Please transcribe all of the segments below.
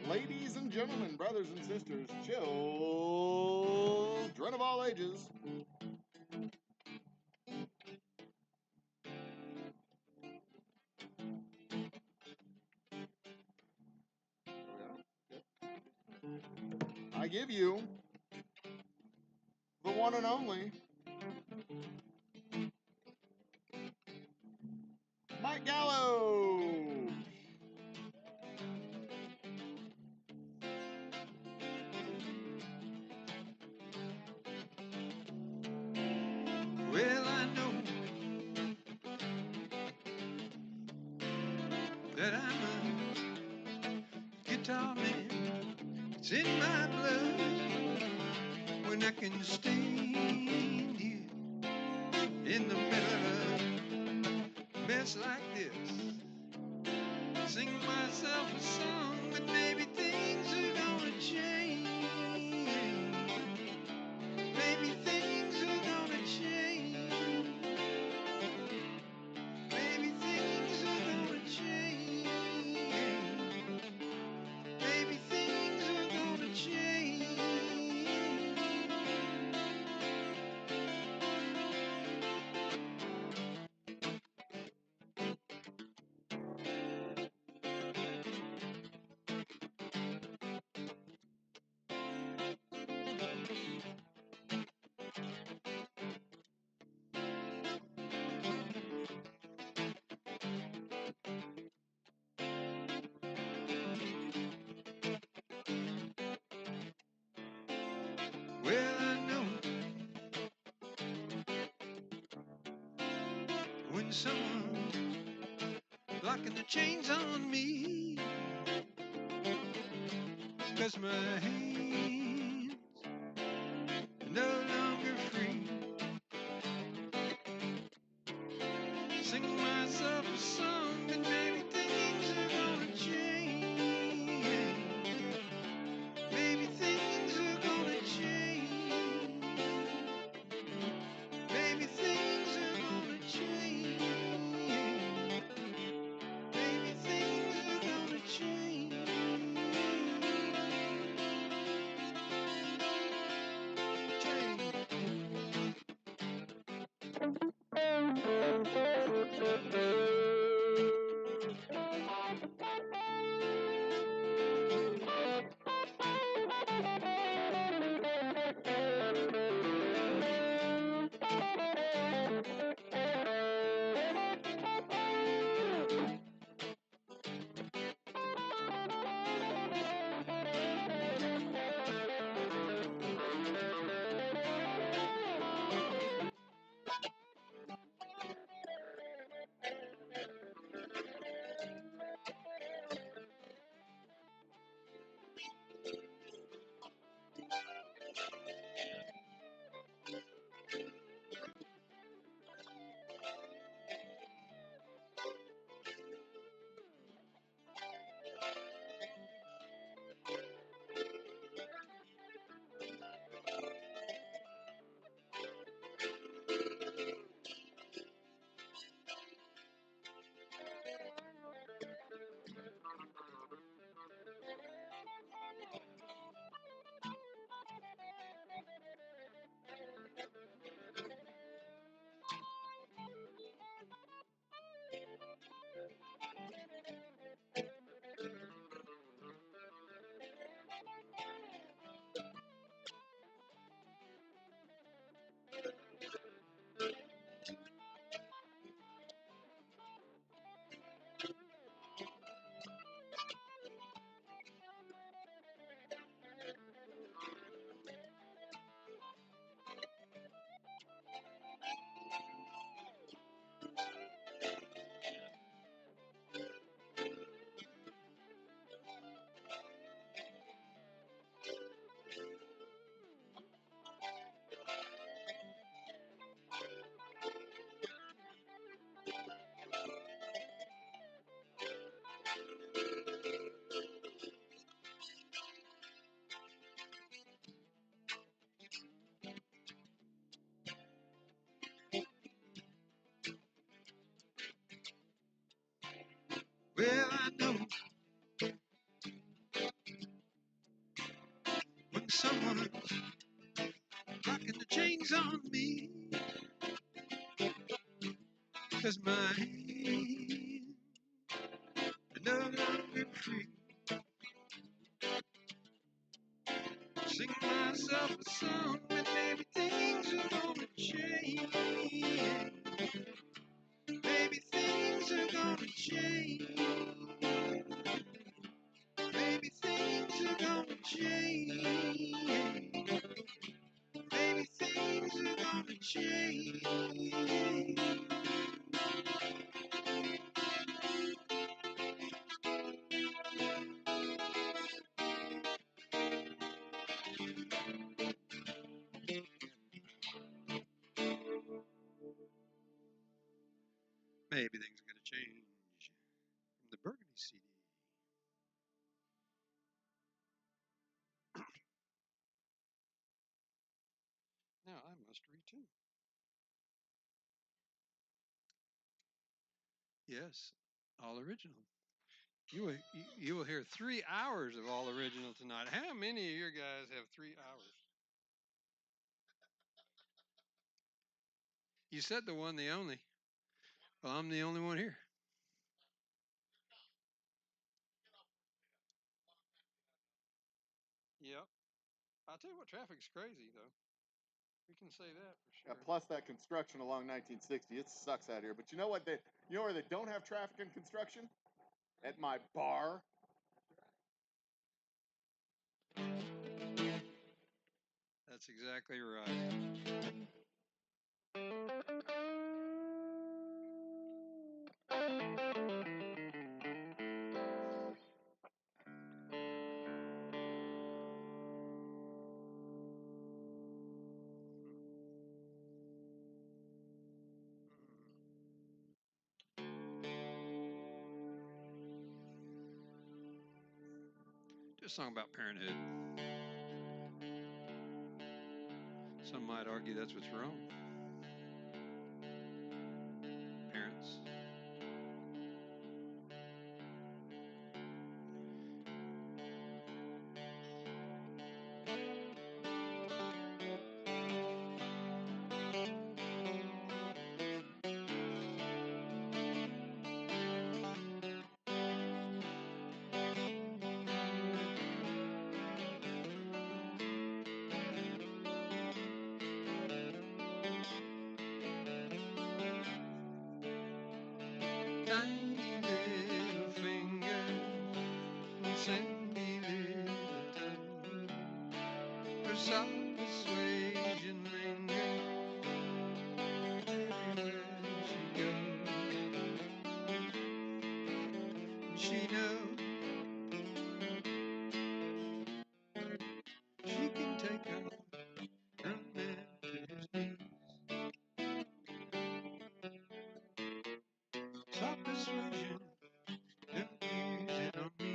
Ladies and gentlemen, brothers and sisters, children of all ages, I give you the one and only Mike Gallo. Well, I know that I'm a guitar man. It's in my blood when I can stand here in the middle of a mess like this. Sing myself a song, but maybe things are gonna change. Maybe things are gonna change. Maybe things are gonna change. Maybe things are gonna change. Well, I know when someone's locking the chains on me, 'cause my hands are no longer free. Sing myself a song, but maybe things are gonna change. Maybe things are gonna change. Maybe things are gonna change. Maybe things are gonna change. 'cause my hands are no longer free. Sing myself a song, but maybe things are gonna change. Maybe things are gonna change. Maybe things are gonna change. Maybe things are gonna change. Maybe things are gonna change. From the Burgundy CD. Now I must retune. Yes, all original. You will hear 3 hours of all original tonight. How many of your guys have 3 hours? You said the one, the only. Well, I'm the only one here. Yep. I'll tell you what, traffic's crazy though. We can say that for sure. Plus that construction along 1960, it sucks out here. But you know what? You know where they don't have traffic and construction? At my bar. That's exactly right. Just a song about parenthood. Some might argue that's what's wrong. Parents. Tiny little finger, sandy little tongue, her soft persuasion lingers everywhere she goes. She knows she can take her from man to his knees. Soft persuasion, don't use it on me.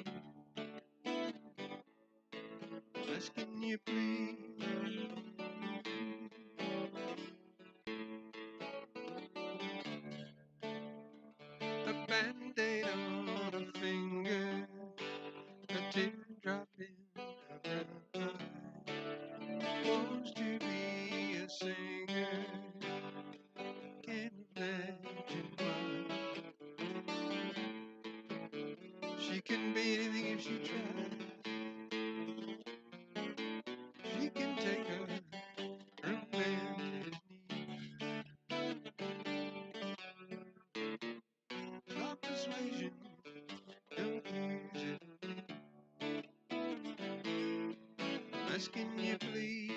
Asking you please. A band-aid on a finger, a teardrop in a brown eye. Wants to be a singer, can't imagine why. She can be anything if she tries. She can take her from man to his knees. Soft persuasion, don't use it on me. Asking you please.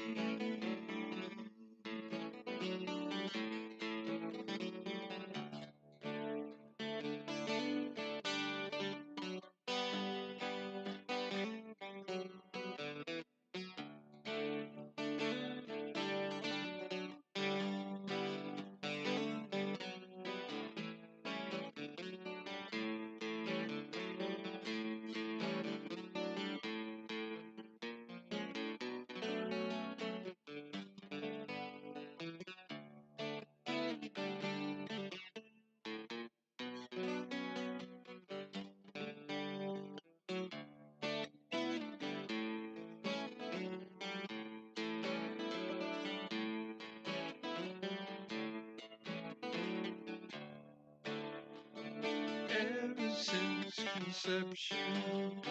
conception.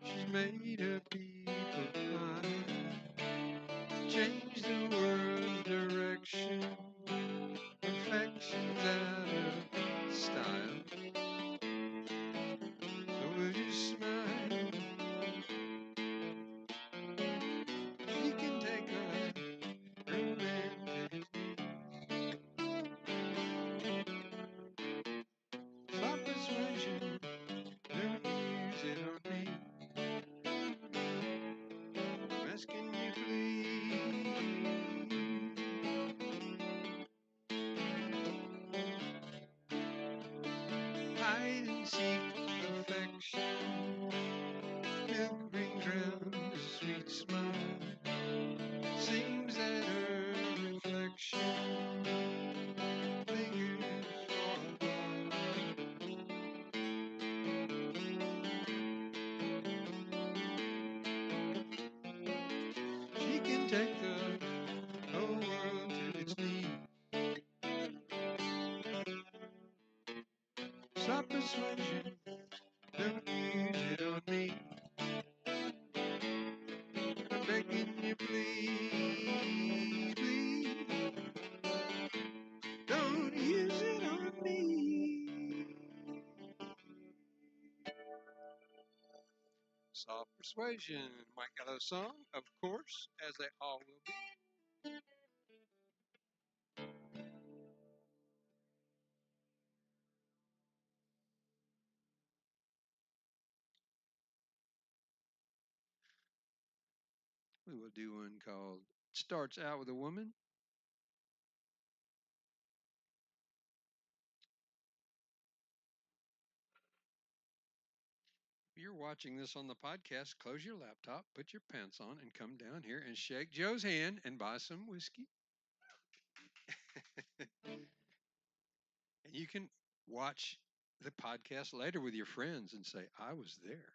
She's made her people mind. Change the world's direction. Perfection's out of style. So will you smile? You can take a real man to his knees. Stop persuasion, don't use it on me. I'm asking you please. Hide and seek affection. Milk rings round a sweet smile. Seems that her reflection lingers for a while. She can take the whole world to its knees. Stop persuasion, don't use it on me. I'm begging you, please, please, don't use it on me. Soft Persuasion, Mike Gallo song, of course, as they all will be. We will do one called Starts Out with a Woman. If you're watching this on the podcast, close your laptop, put your pants on, and come down here and shake Joe's hand and buy some whiskey. And you can watch the podcast later with your friends and say, I was there.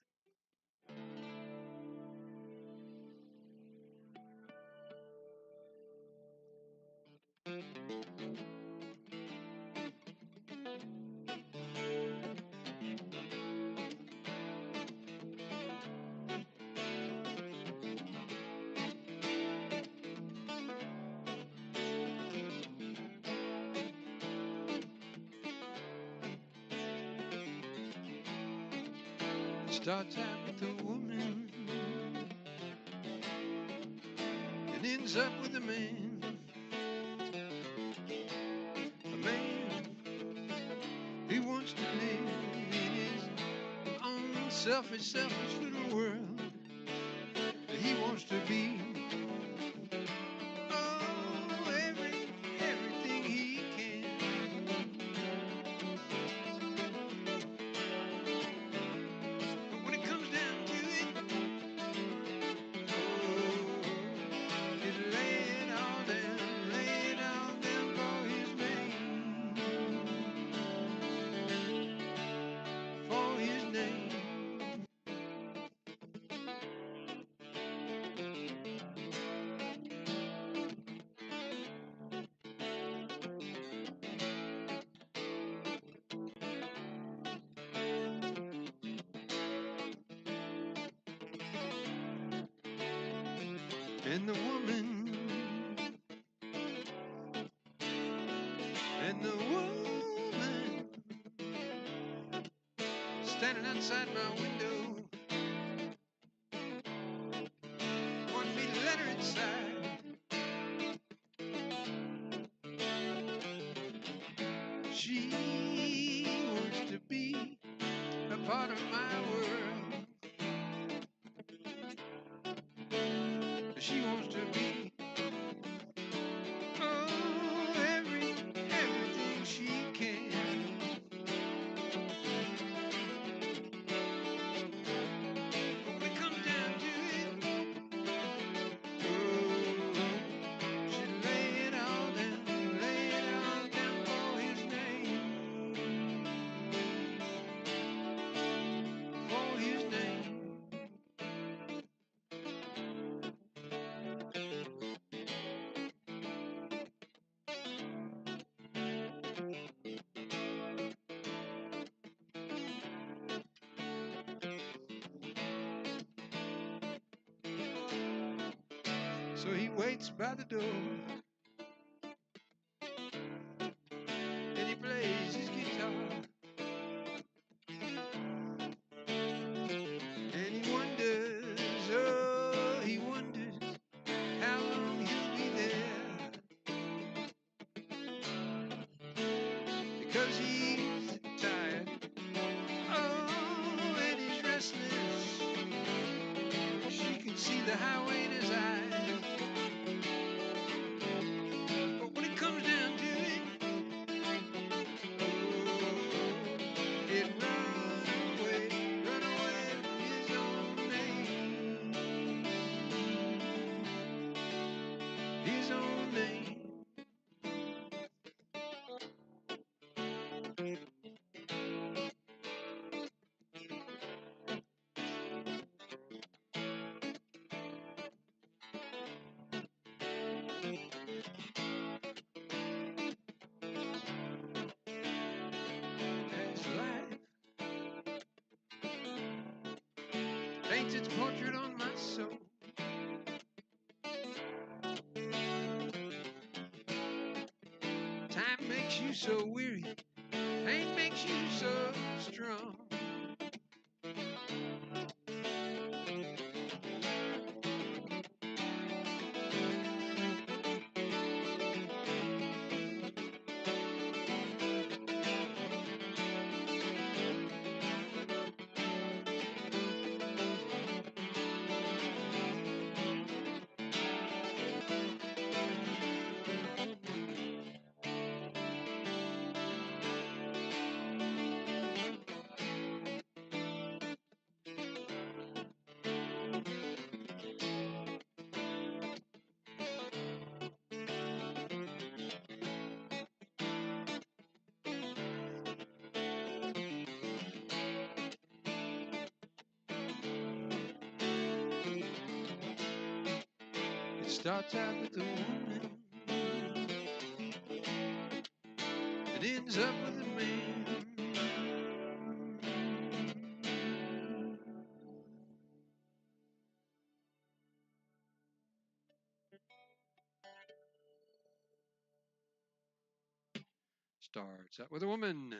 Starts out with a woman and ends up with a man. A man who wants to live in his own selfish little world. He wants to be everything he can. But when it comes down to it, just lay it all down for his name, for his name. And the woman, standing outside my window, wanted me to let her inside. She wants to be a part of my world. She wants to be So he waits by the door and he plays his guitar. And he wonders, oh, he wonders how long he'll be there. Because he's tired, oh, and he's restless. She can see the highway in his eyes. But when it comes down to it, oh, he'd run away from his own name. His own name. That's life. Paints its portrait on my soul. Time makes you so weary. Pain makes you so strong. It starts out with a woman. It ends up with a man. Starts out with a woman.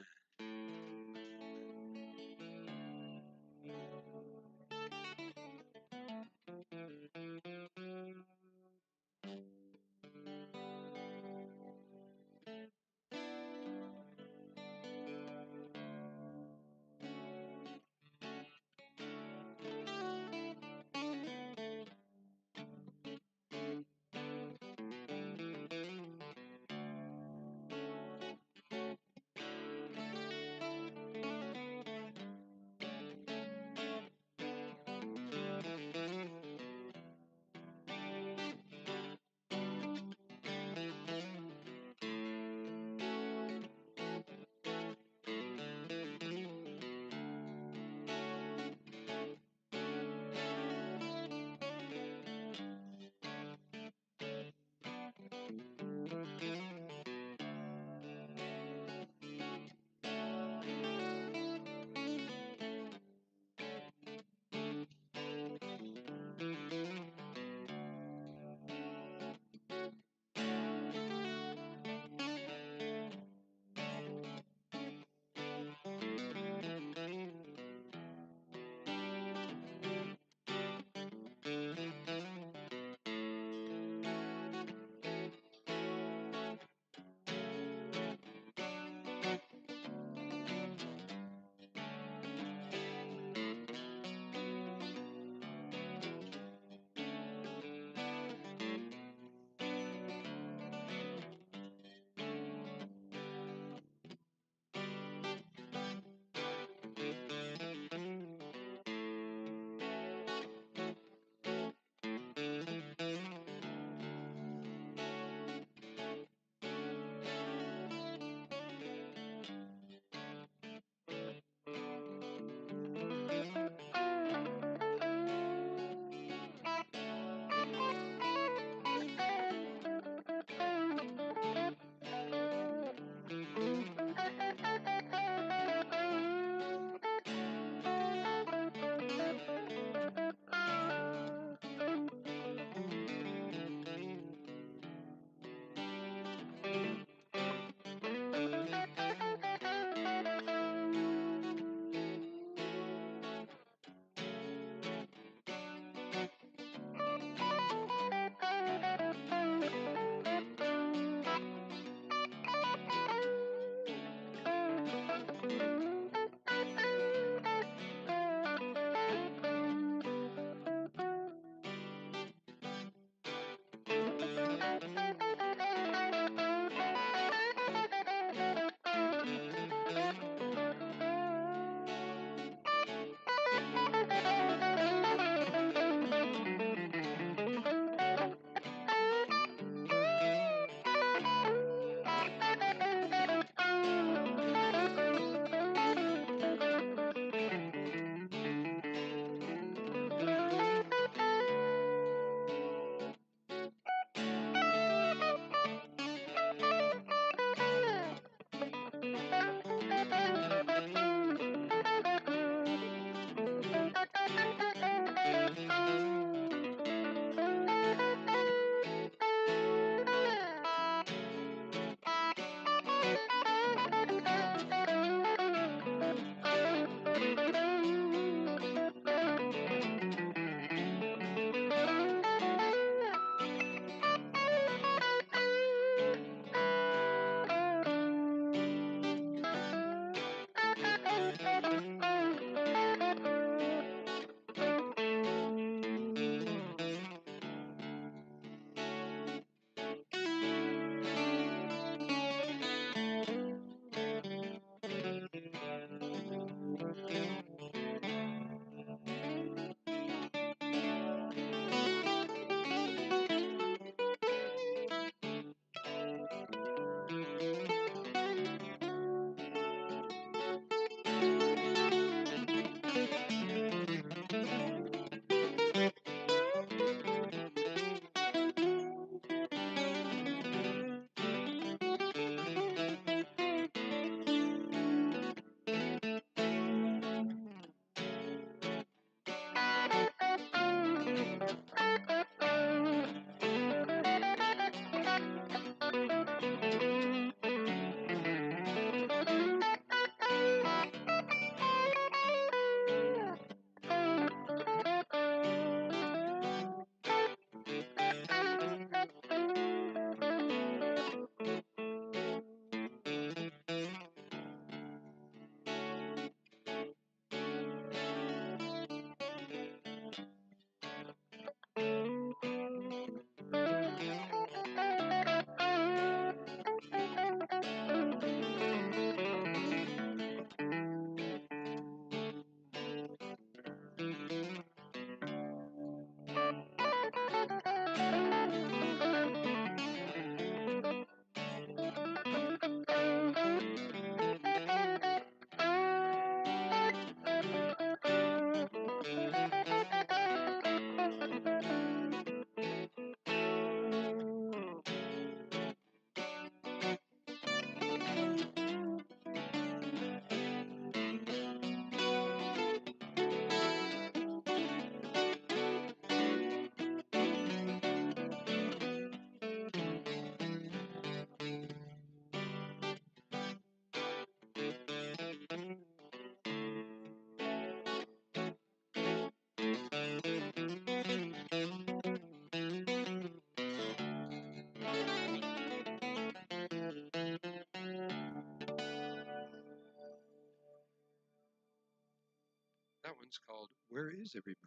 That one's called Where Is Everybody?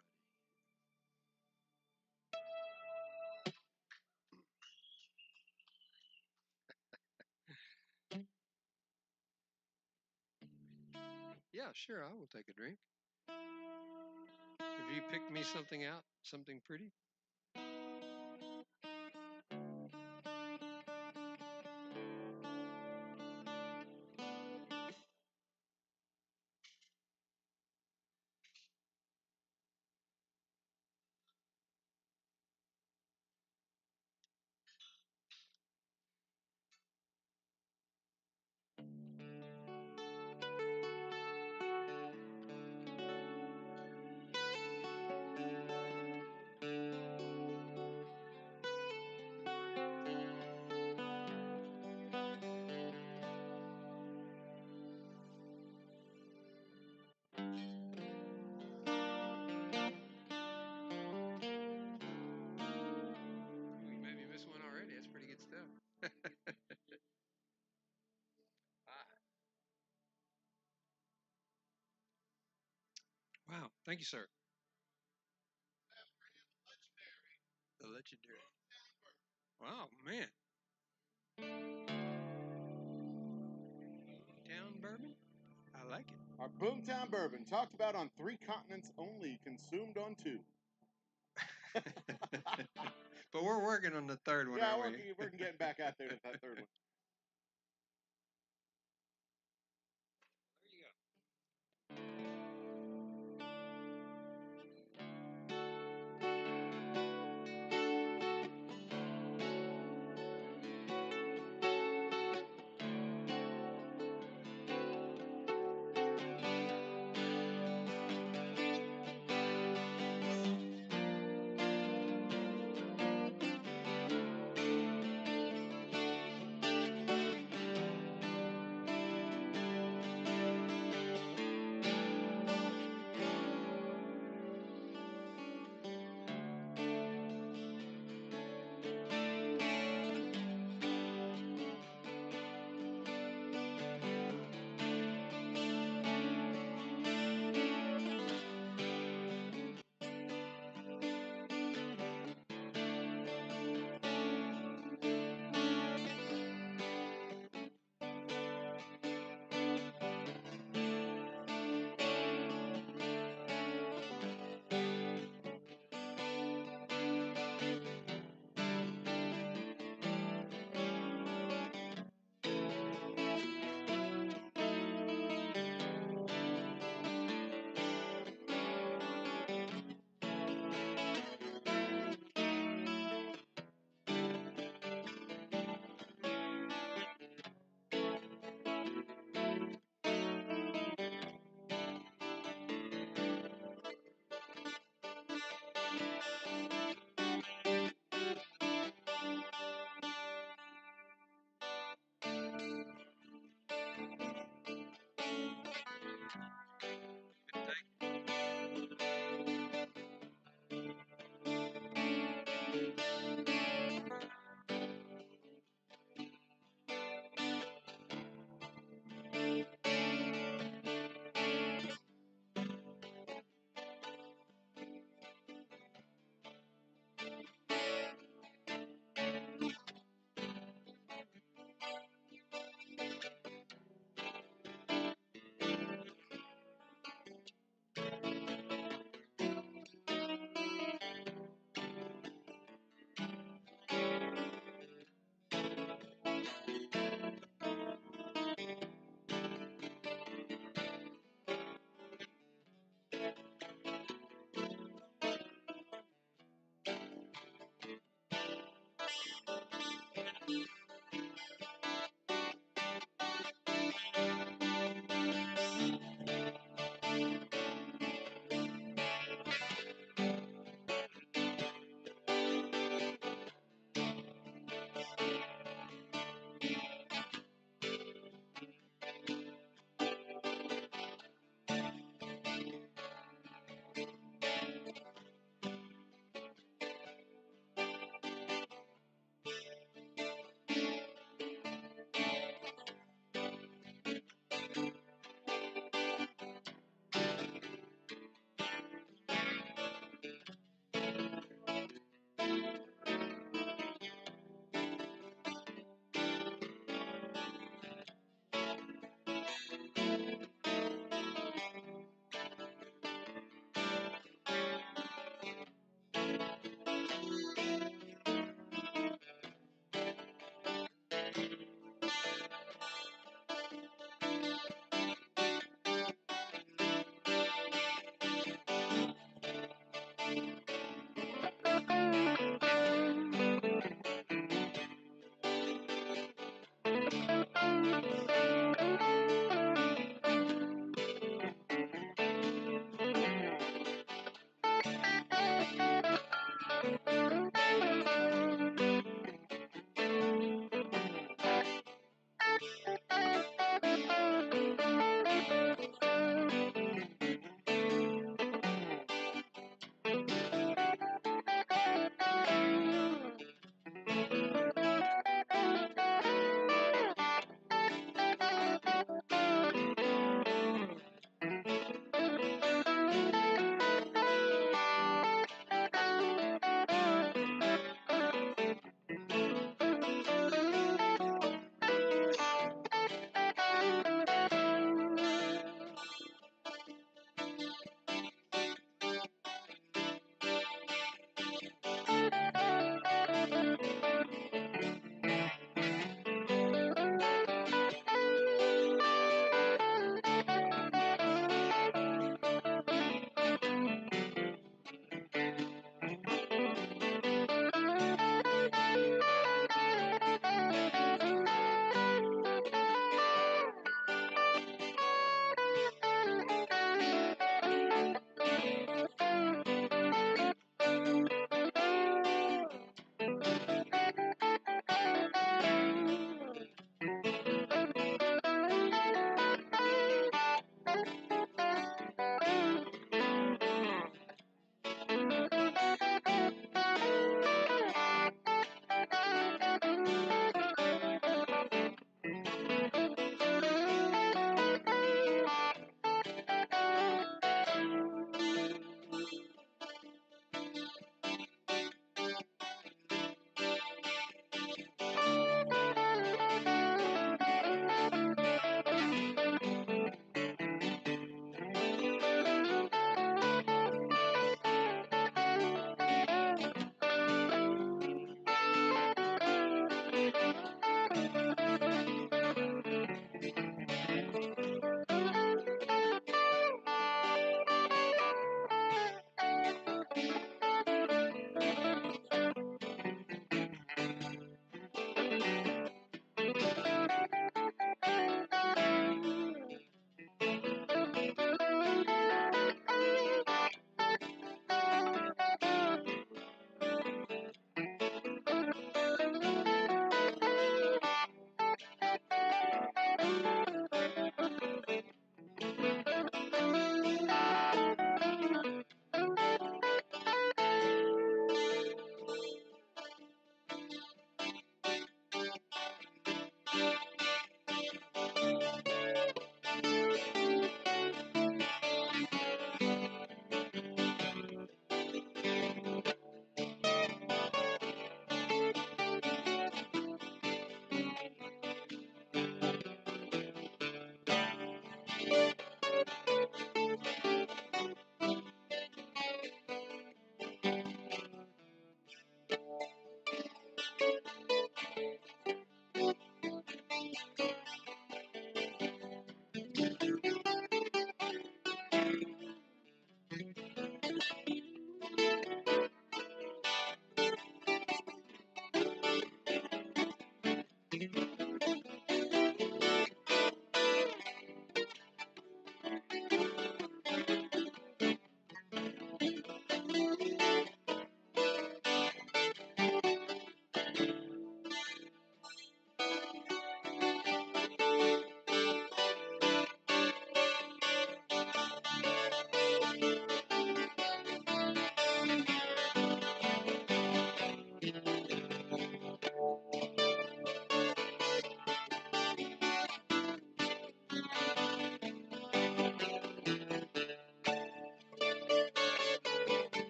Yeah, sure, I will take a drink. Have you picked me something out? Something pretty? You made me miss one already. That's pretty good stuff. Wow. Thank you, sir. The legendary. Wow, man. Town bourbon? I like it. Our Boomtown bourbon, talked about on 3 continents only, consumed on 2. But we're working on the third one, Yeah, aren't we? we're getting back out there to that third one. There you go.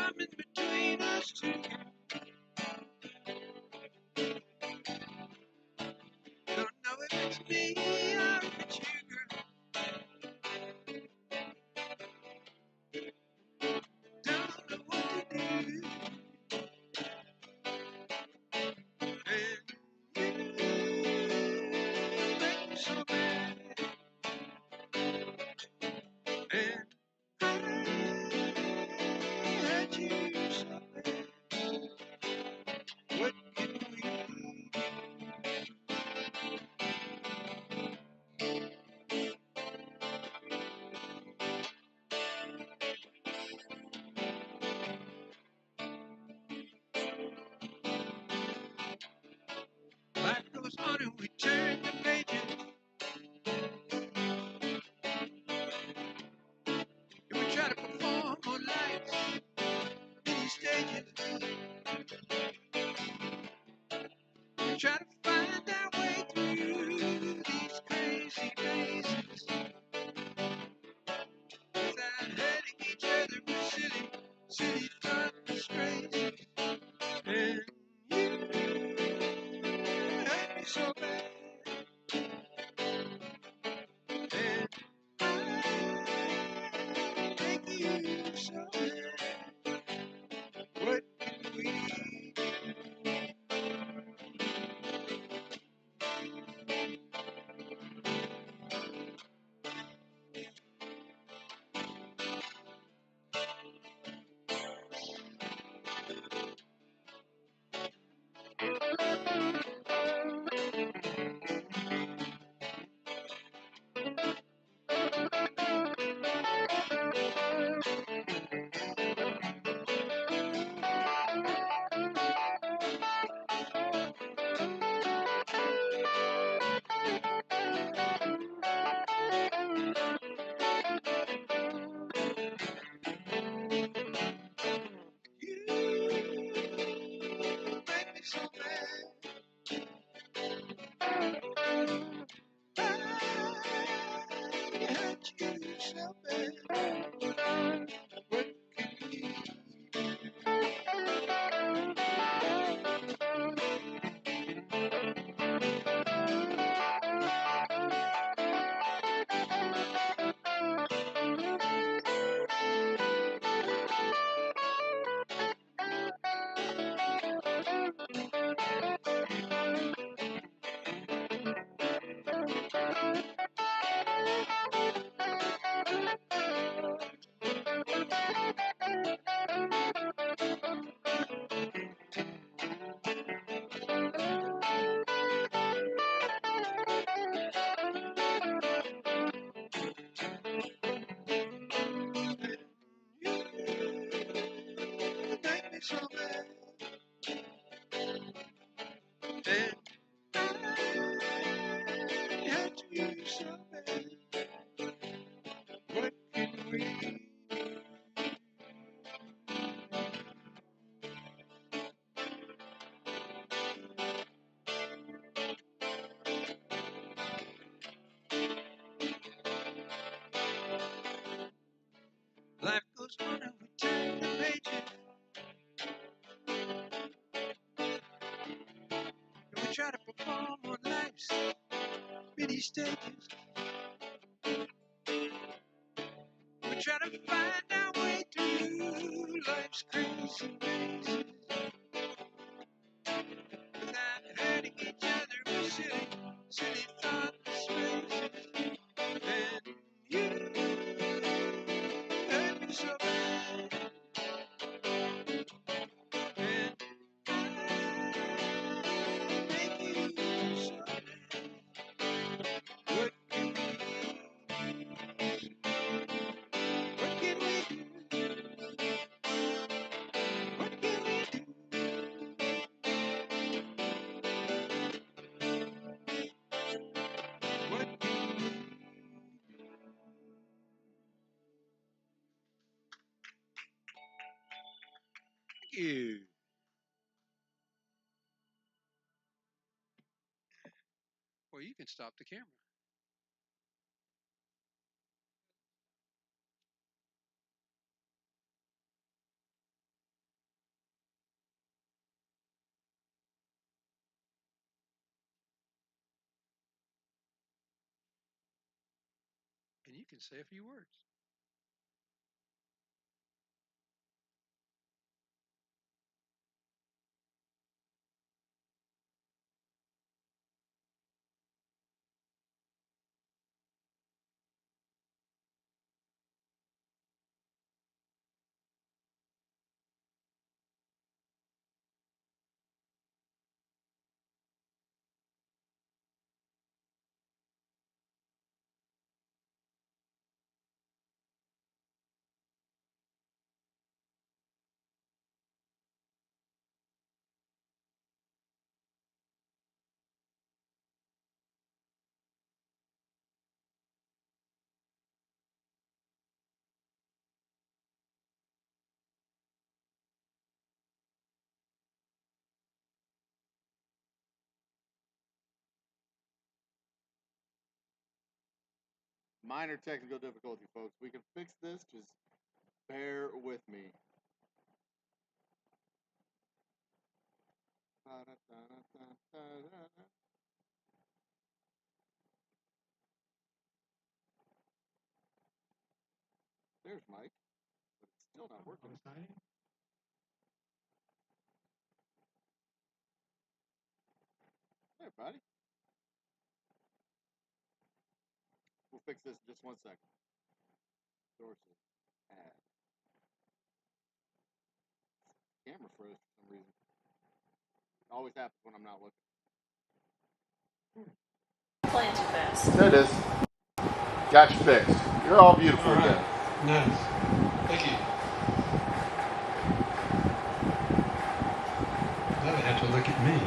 coming between us two. Don't know if it's me or if it's you, girl. Don't know what to do. And you make me so mad. And I hurt you so bad. What can we do? Life goes on and we turn the pages. And we try to perform on life's many stages. We try to find our way through these crazy mazes without hurting each other with silly, silly thoughtless phrases. And you hurt me so bad. And I make you so mad. What can we do? You make me so mad. I hurt you so bad. What can we do? You make me so mad. And I hurt you so bad. What can we do? Life goes on and we turn the pages. And we try to perform on life's many stages. We try to find our way through life's crazy mazes without hurting each other with silly, silly thoughtless phrases. And you hurt me so bad. And I make you so mad. What can we do? What can we do? What can we do? What can we do? Thank you. Well, you can stop the camera. you can say a few words. Minor technical difficulty, folks. We can fix this. Just bear with me. There's Mike, but it's still not working. Hey, buddy. We'll fix this in just 1 second. Sources. Add. Camera froze for some reason. It always happens when I'm not looking. Playing too fast. There it is. Got you fixed. You're all beautiful again. Nice. Thank you. Now they have to look at me.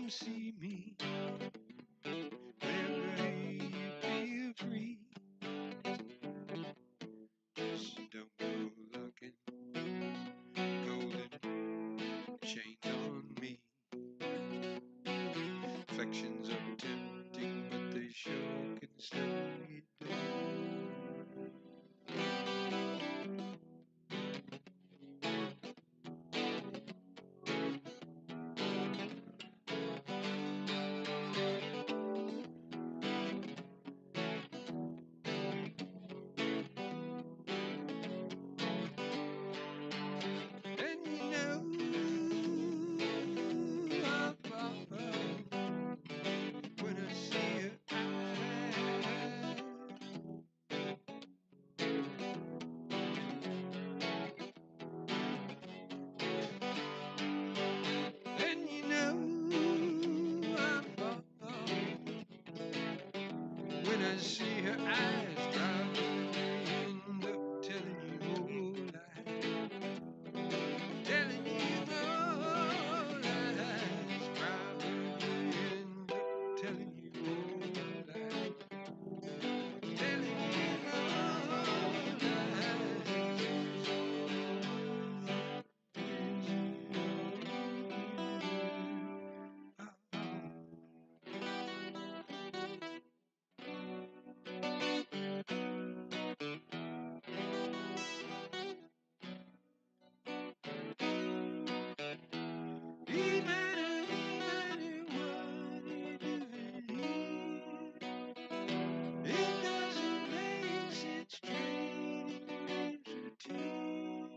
See me whenever you feel free. Just don't go looking golden chains on me. Affections are tempting, but they sure can slow you down. And you know, I see her eyes probably end up telling you lies. Telling you lies. Probably end up telling you lies. Telling you it doesn't make sense trading names for tears.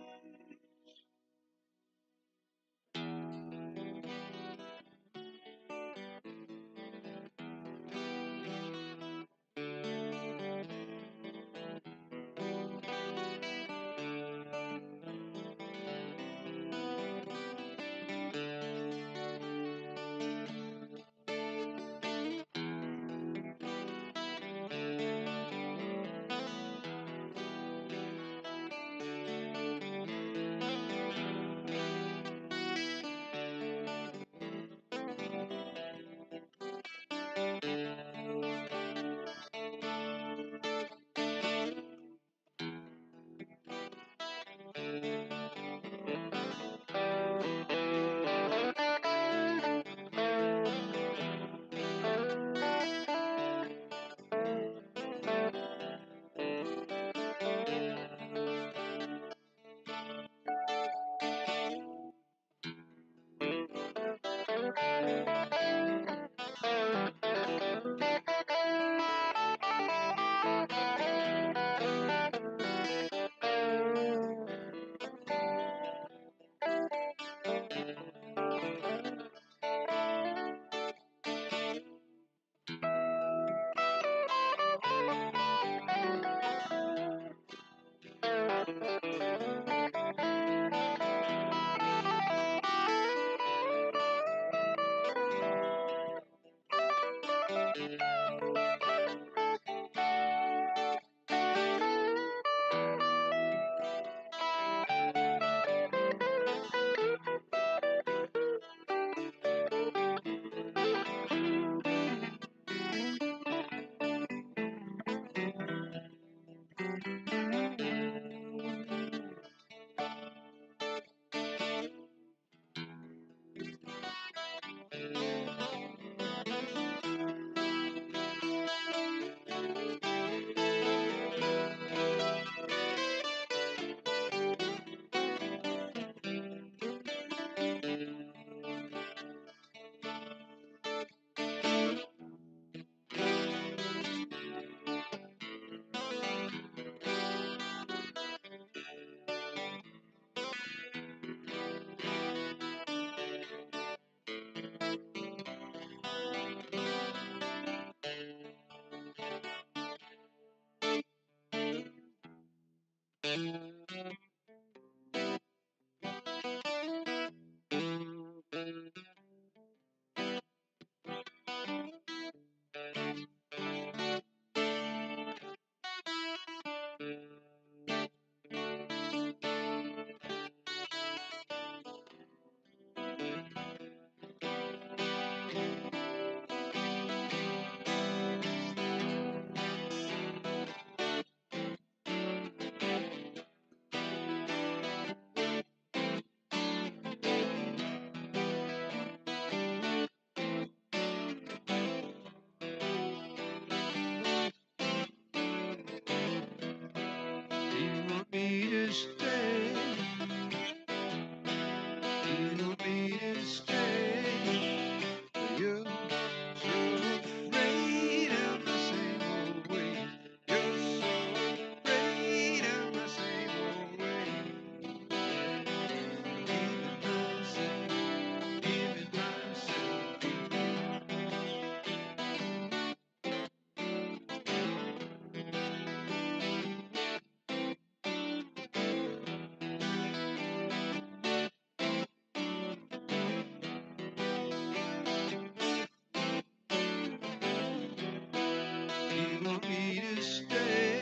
You want me to stay?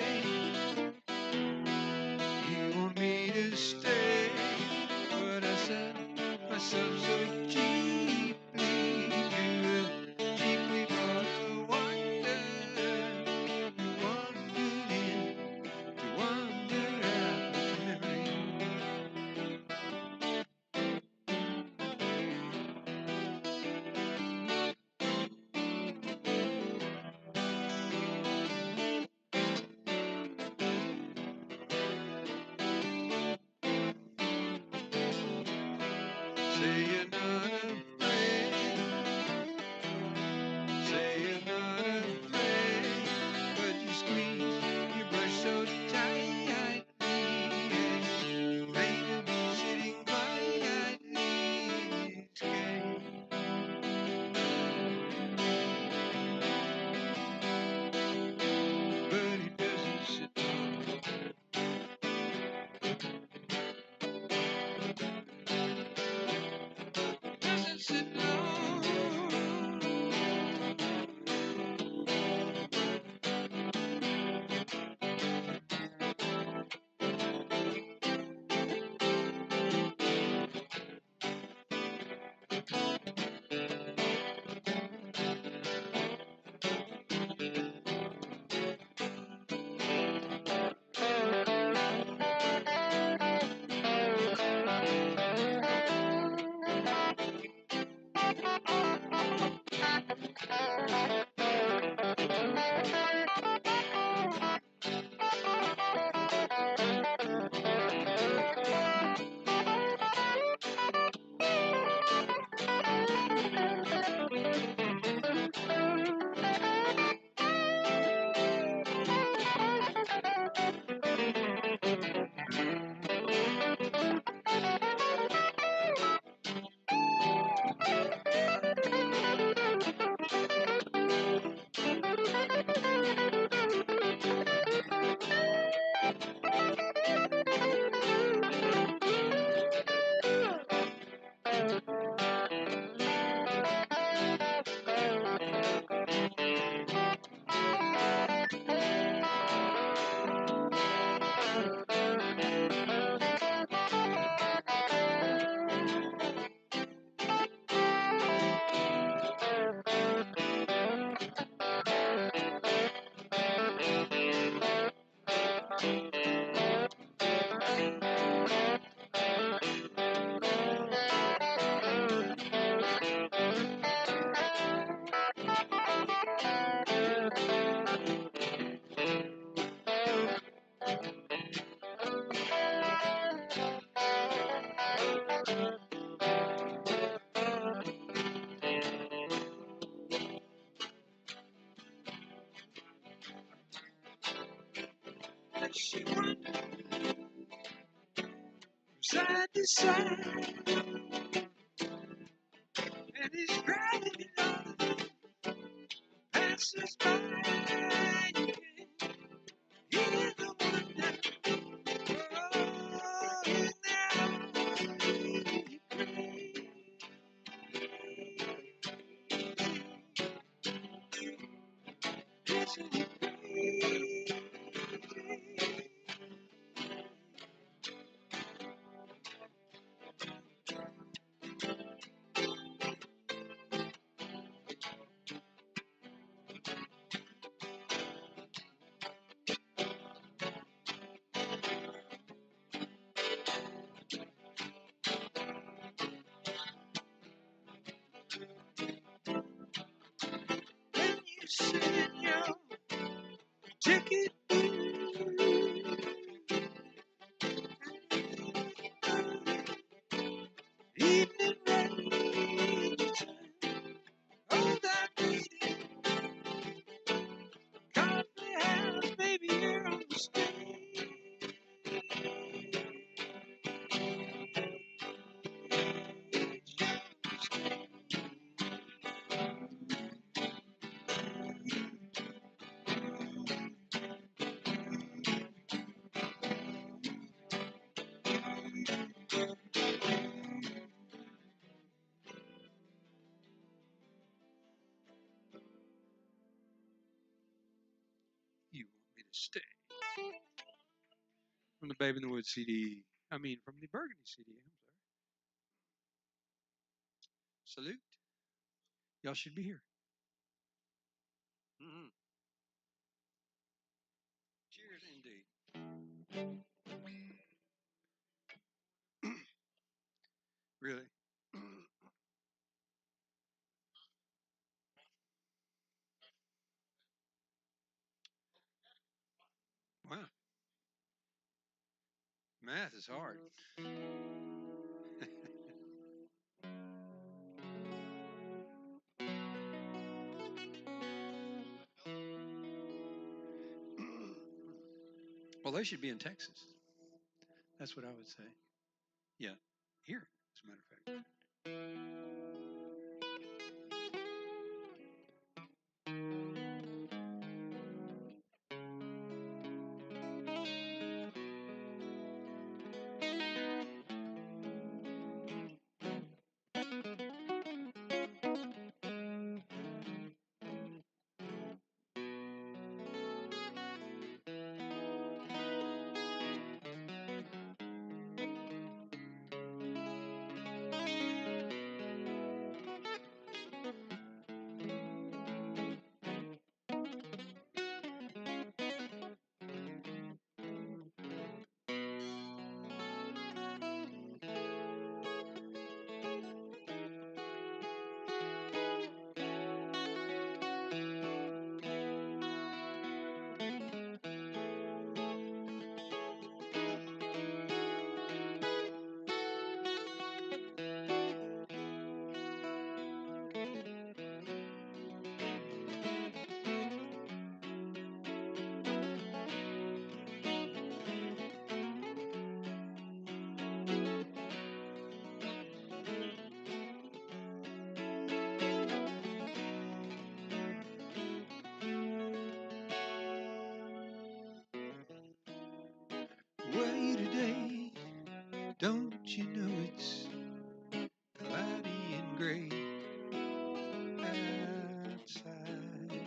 You want me to stay? But I sell myself so cheaply for the wonder, wondering, to wander out to memory. Say you're not afraid. Say you're not afraid. But you squeeze your brush so tightly. Made of me sitting quietly. Scared. But he doesn't sit long. Doesn't sit long. She wanders from side to side, and he's driving it on. Passers by, you can hear the wonder. Oh, in their eyes, isn't it crazy? From the Babe in the Woods CD. I mean, from the Burgundy CD. I'm sorry. Salute. Y'all should be here. Mm-hmm. Cheers, indeed. Really? Wow. Math is hard. Well, they should be in Texas. That's what I would say. Yeah. Here, as a matter of fact. Way today, don't you know it's cloudy and gray outside?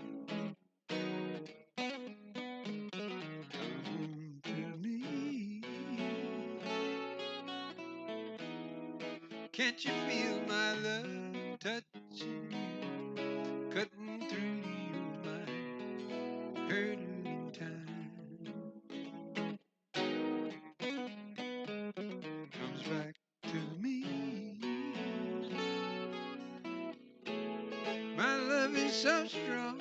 Come to me. Can't you feel my love touching you, cutting through your mind, hurtling time? Comes back to me. My love is so strong,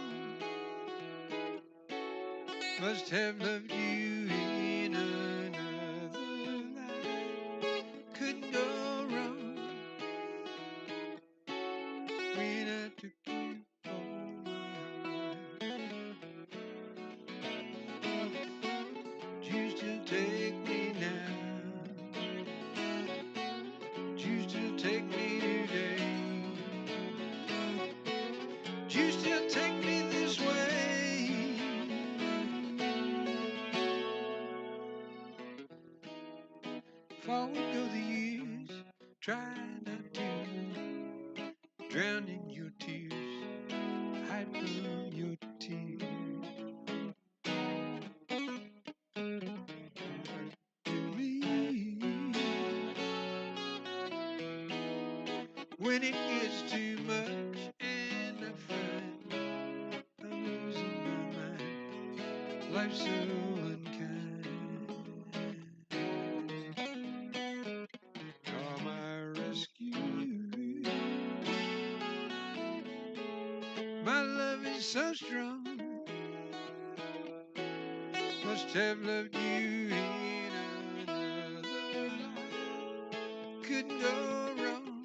must have loved you in another life. Couldn't go wrong when I took you home. Do you still take me now? Do you still take me today? Do you still take me this way? Forward go the years, try not to drown in your tears, hide from your tears. To me, when it gets too much and I find I'm losing my mind, life's so unkind. Call my rescue. My love is so strong, must have loved you in another life. Couldn't go wrong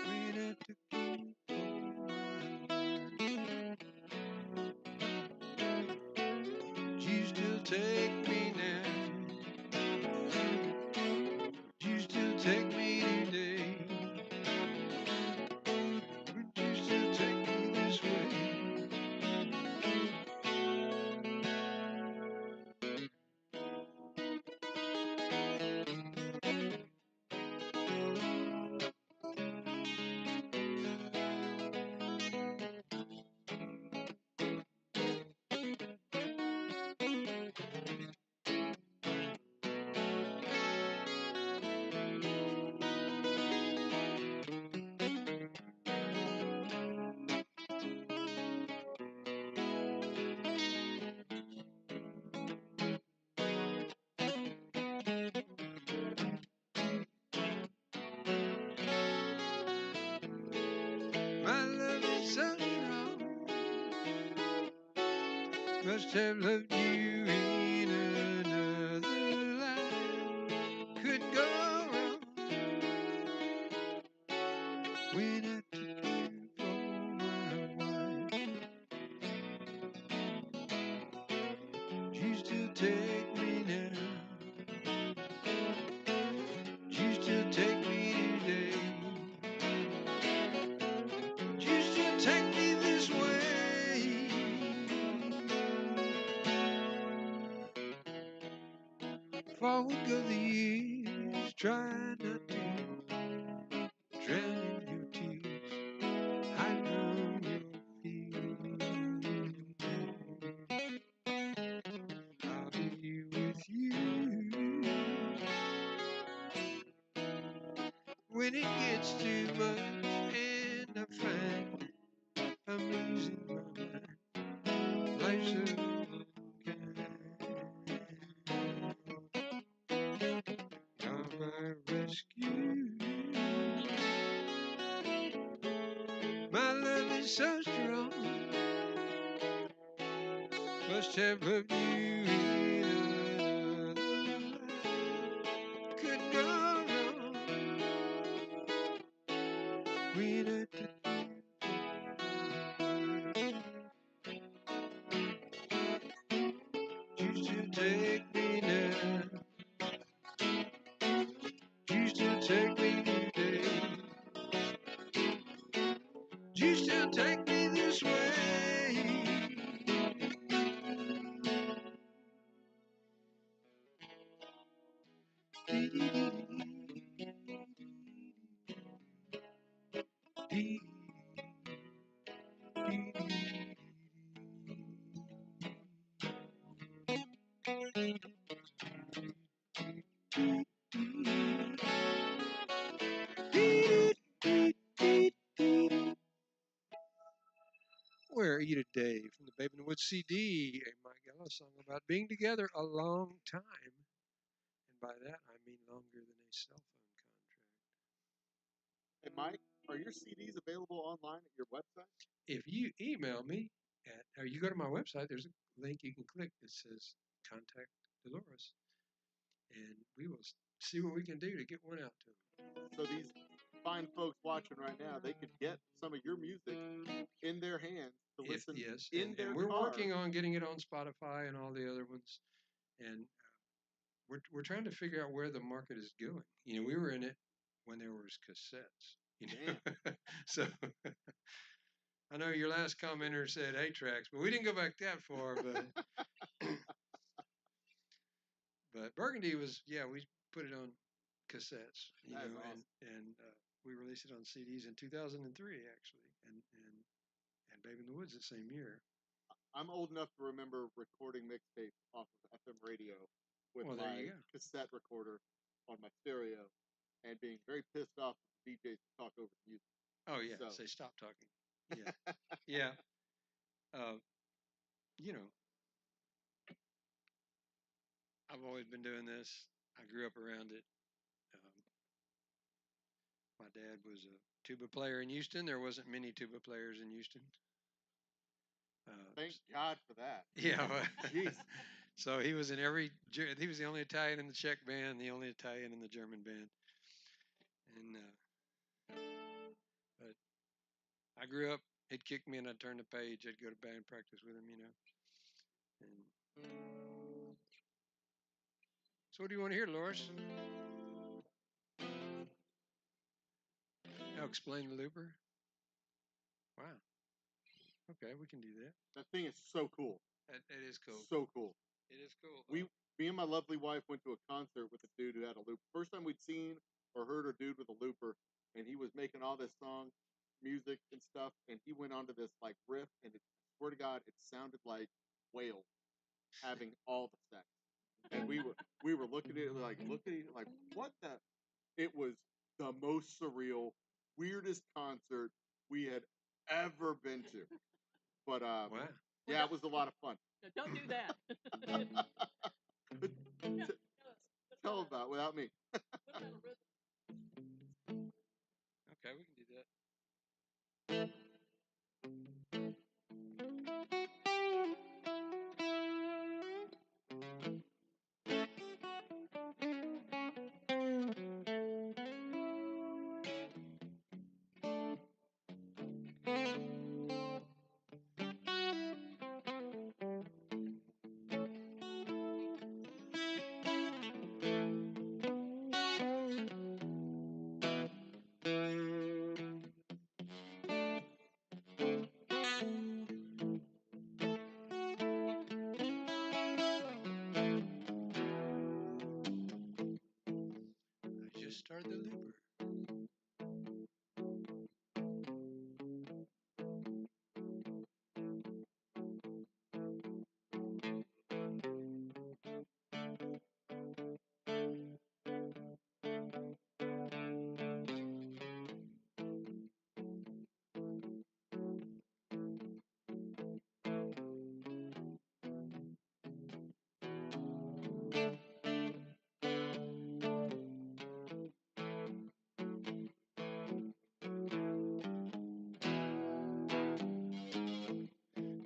when I took you home. Do you still take me now? Do you still take me today? Would you still take me this way? Must have loved you in another life. Could go wrong when I took you for my wife. You still take me now. You still take me today. You still take me this way. Forward go the years, try not to drown in your tears. I know you'll feel. I'll be with you when it gets too much and I find I'm losing my mind. Life's so unkind. You're my rescue. My love is so strong. Must have loved you in another life. Could go wrong when I took you still take me now. You still take me today. You still take me this way. Where are you today? From the Babe in the Woods CD, a Mike Gallo song about being together a long time. And by that, I mean longer than a cell phone contract. Hey, Mike, are your CDs available online at your website? If you email me or you go to my website, there's a link you can click that says Contact Dolores. And we will see what we can do to get one out to them. So these fine folks watching right now, they could get some of your music in their hands to listen in their and we're car. working on getting it on Spotify and all the other ones. And we're trying to figure out where the market is going. You know, we were in it when there was cassettes. You know? So I know your last commenter said 8-tracks, but we didn't go back that far. But Burgundy was, we put it on cassettes. You know, awesome. and we released it on CDs in 2003 actually, and Babe in the Woods the same year. I'm old enough to remember recording mixtapes off of FM radio with my cassette recorder on my stereo and being very pissed off at the DJs to talk over the music. Oh, yeah. Say stop talking. Yeah. Yeah. You know, I've always been doing this. I grew up around it. My dad was a tuba player in Houston. There wasn't many tuba players in Houston. Thank God for that. Yeah. Jeez. So he was in he was the only Italian in the Czech band, the only Italian in the German band. And, but I grew up, he'd kick me and I'd turn the page. I'd go to band practice with him, you know. And so what do you want to hear, Dolores? Oh, explain the looper? Wow. Okay, we can do that. That thing is so cool. It is cool. So cool. It is cool. Me and my lovely wife went to a concert with a dude who had a loop. First time we'd seen or heard a dude with a looper, and he was making all this song, music and stuff, and he went onto this like riff, and I swear to God, it sounded like whales having all the sex. And we were looking at it like what the? It was the most surreal, weirdest concert we had ever been to. But wow. Yeah, it was a lot of fun. Don't do that. Tell about it without me. Okay, we can do that. are the looper.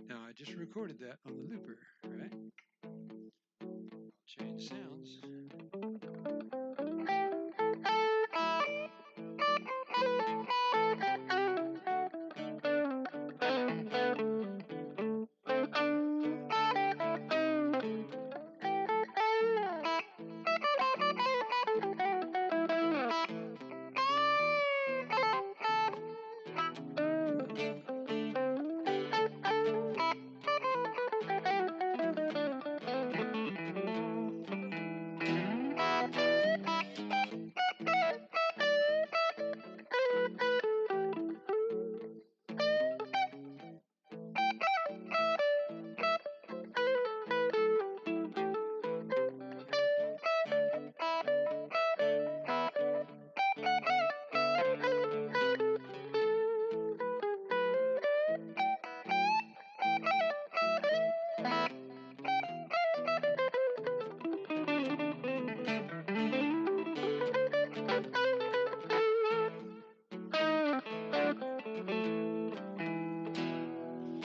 Now I just recorded that on the looper, right? I'll change sounds.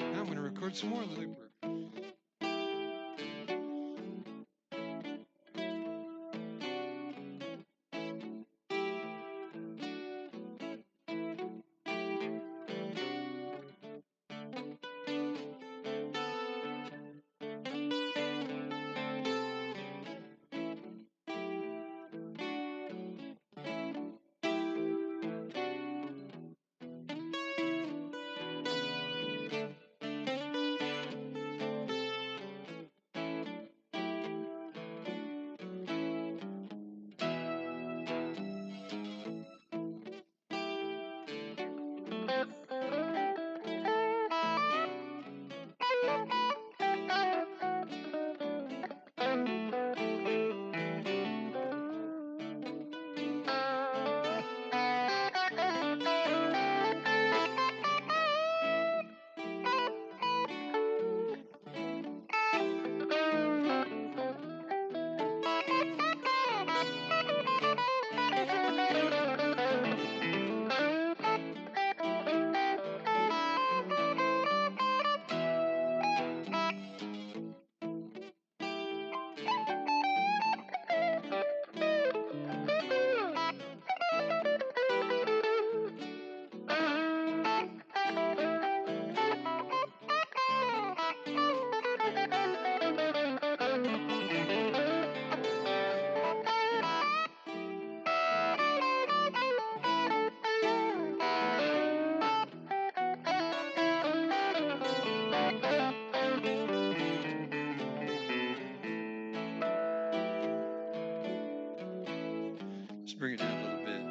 Now I'm going to record some more on the looper. Let's bring it down a little bit.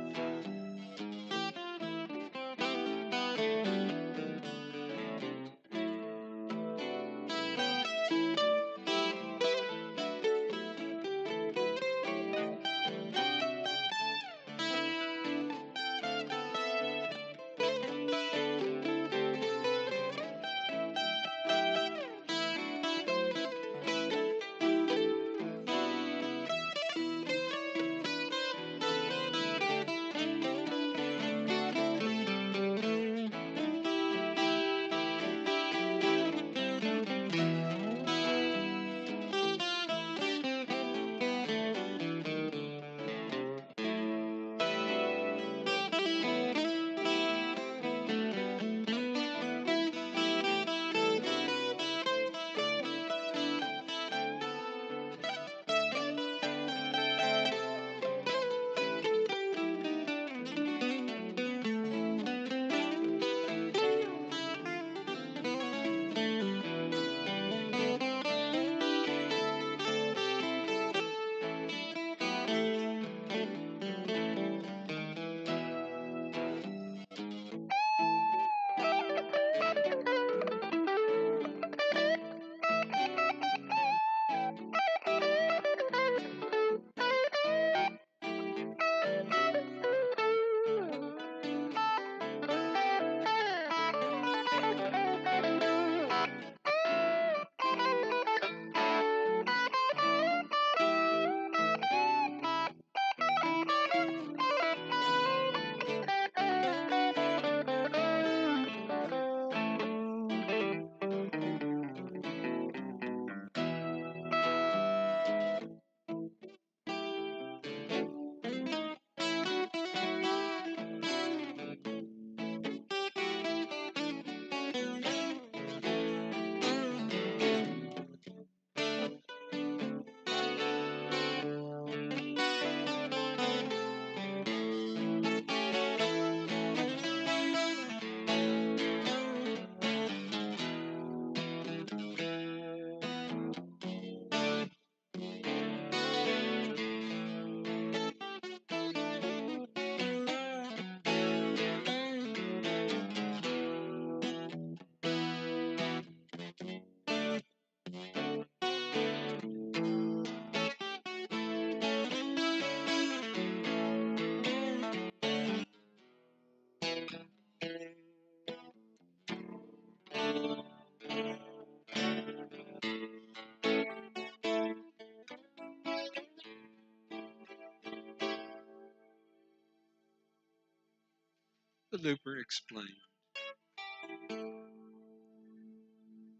The looper explained.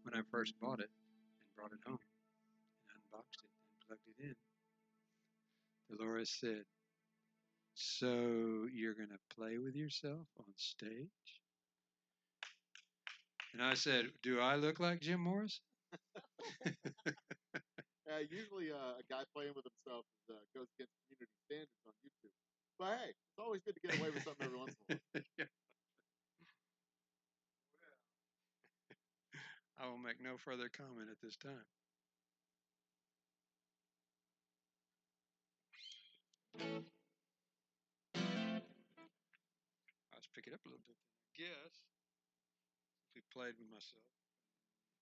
When I first bought it and brought it home and unboxed it and plugged it in, Dolores said, "So you're going to play with yourself on stage?" And I said, "Do I look like Jim Morris?" Usually a guy playing with himself goes against community standards on YouTube. But hey, it's always good to get away with something every once in a while. Yeah. I will make no further comment at this time. Let's pick it up a little bit, I guess. If we played with myself.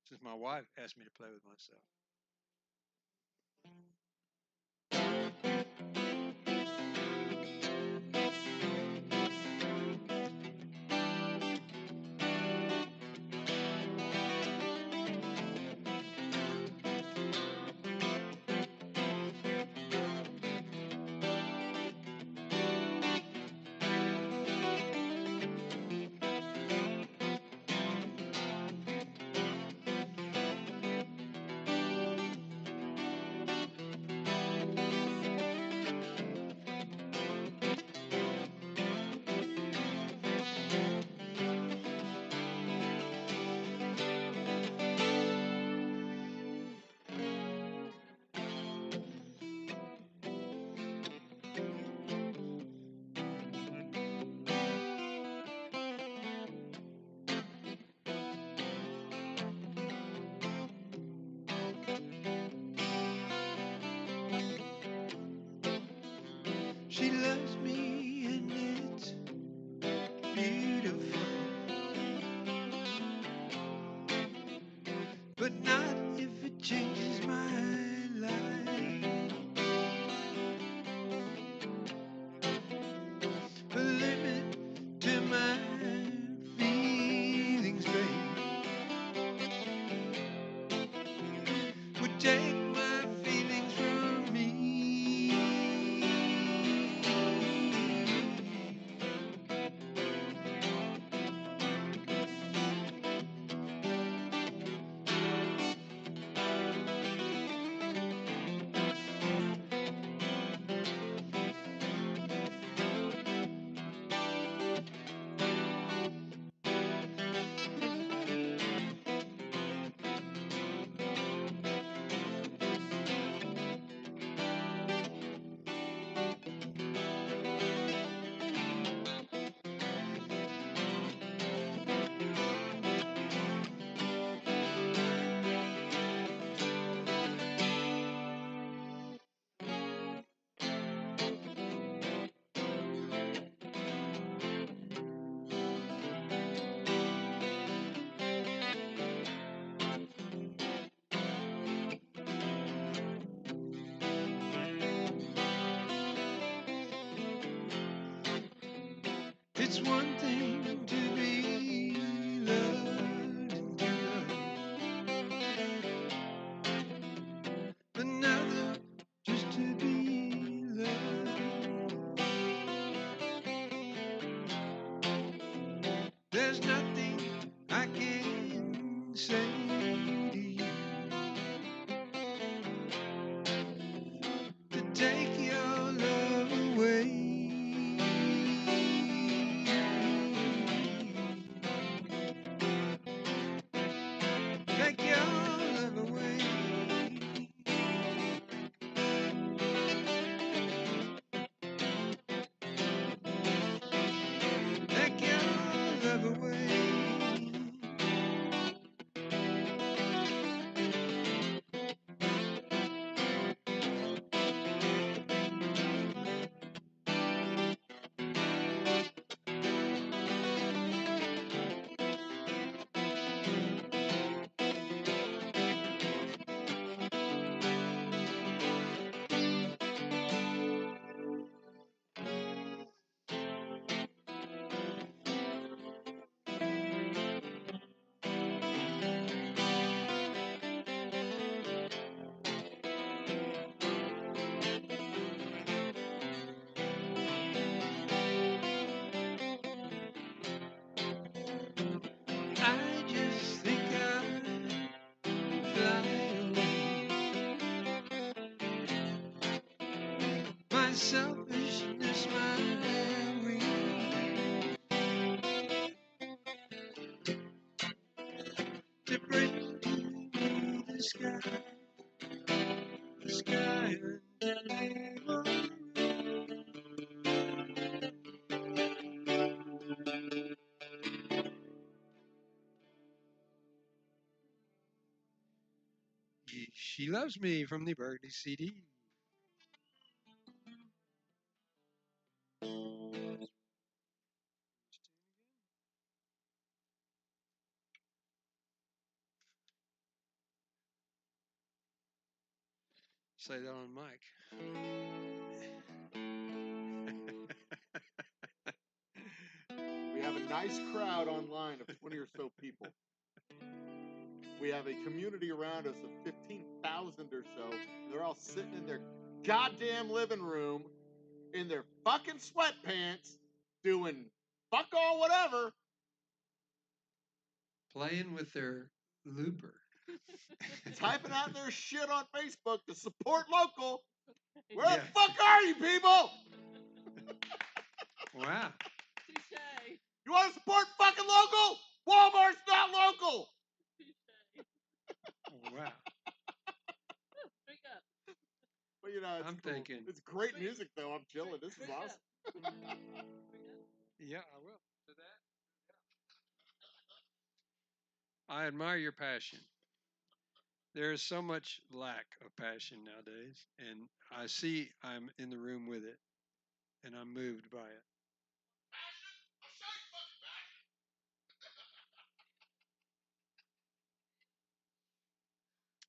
Since my wife asked me to play with myself. She loves me and it's beautiful, but not if it changes my life. Put a limit to my feelings, babe. Would take my feelings from me. It's one thing to be loved and good, another just to be loved. There's nothing I can say to you to take your love away. selfishness my way. To bring me the sky and She Loves Me from the Burgundy CD. Say that on mic. We have a nice crowd online of 20 or so people. We have a community around us of 15,000 or so. They're all sitting in their goddamn living room in their fucking sweatpants doing fuck all whatever. Playing with their looper. Typing out their shit on Facebook to support local. Where the fuck are you people? Wow. Touche. You want to support fucking local? Walmart's not local. Wow. Drink up. But you know, I'm cool. thinking. It's great music though. I'm chilling. This is awesome. Yeah, I will. To that. I admire your passion. There is so much lack of passion nowadays, and I see I'm in the room with it, and I'm moved by it.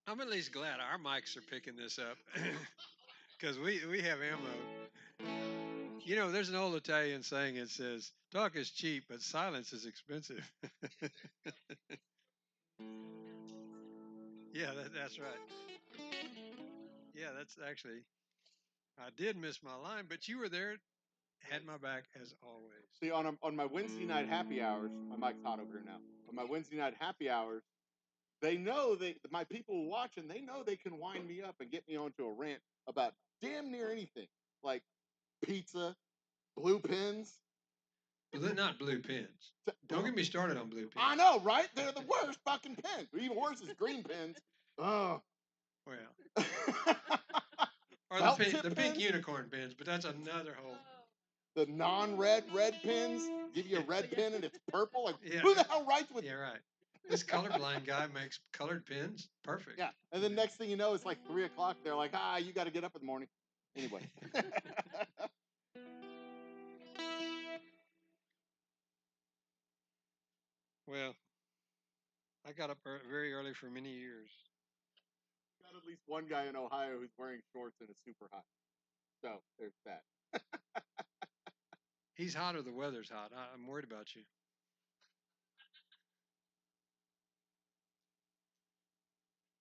I'm at least glad our mics are picking this up because we have ammo. You know, there's an old Italian saying that says, talk is cheap, but silence is expensive. Yeah, that's right. Yeah, that's actually, I did miss my line, but you were there, had my back as always. See, on my Wednesday night happy hours, my mic's hot over here now. On my Wednesday night happy hours, they know my people watching, they know they can wind me up and get me onto a rant about damn near anything, like pizza, blue pens. Not blue pens. Don't get me started on blue pens. I know, right? They're the worst fucking pens. Even worse is green pens. Oh. Well. Or the pink unicorn pens, but that's another whole. The non-red red pens give you a red pen and it's purple. Like, who the hell writes with? Yeah, right. This colorblind guy makes colored pens. Perfect. Yeah, and then next thing you know, it's like 3 o'clock. They're like, you got to get up in the morning. Anyway. Well, I got up very early for many years. Got at least one guy in Ohio who's wearing shorts and is super hot. So there's that. He's hot or the weather's hot. I'm worried about you.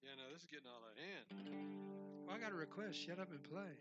Yeah, no, this is getting all out of hand. Well, I got a request. Shut up and play.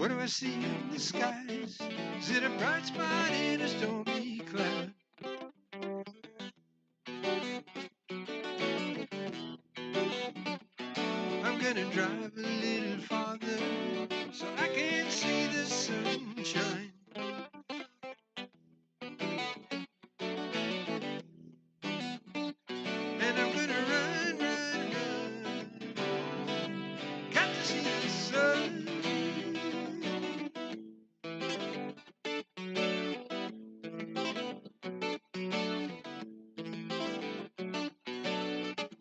What do I see in the skies? Is it a bright spot in a stormy cloud? I'm gonna drive a little farther so I can see the sunshine. And I'm gonna run, run, run. Got to see the sun.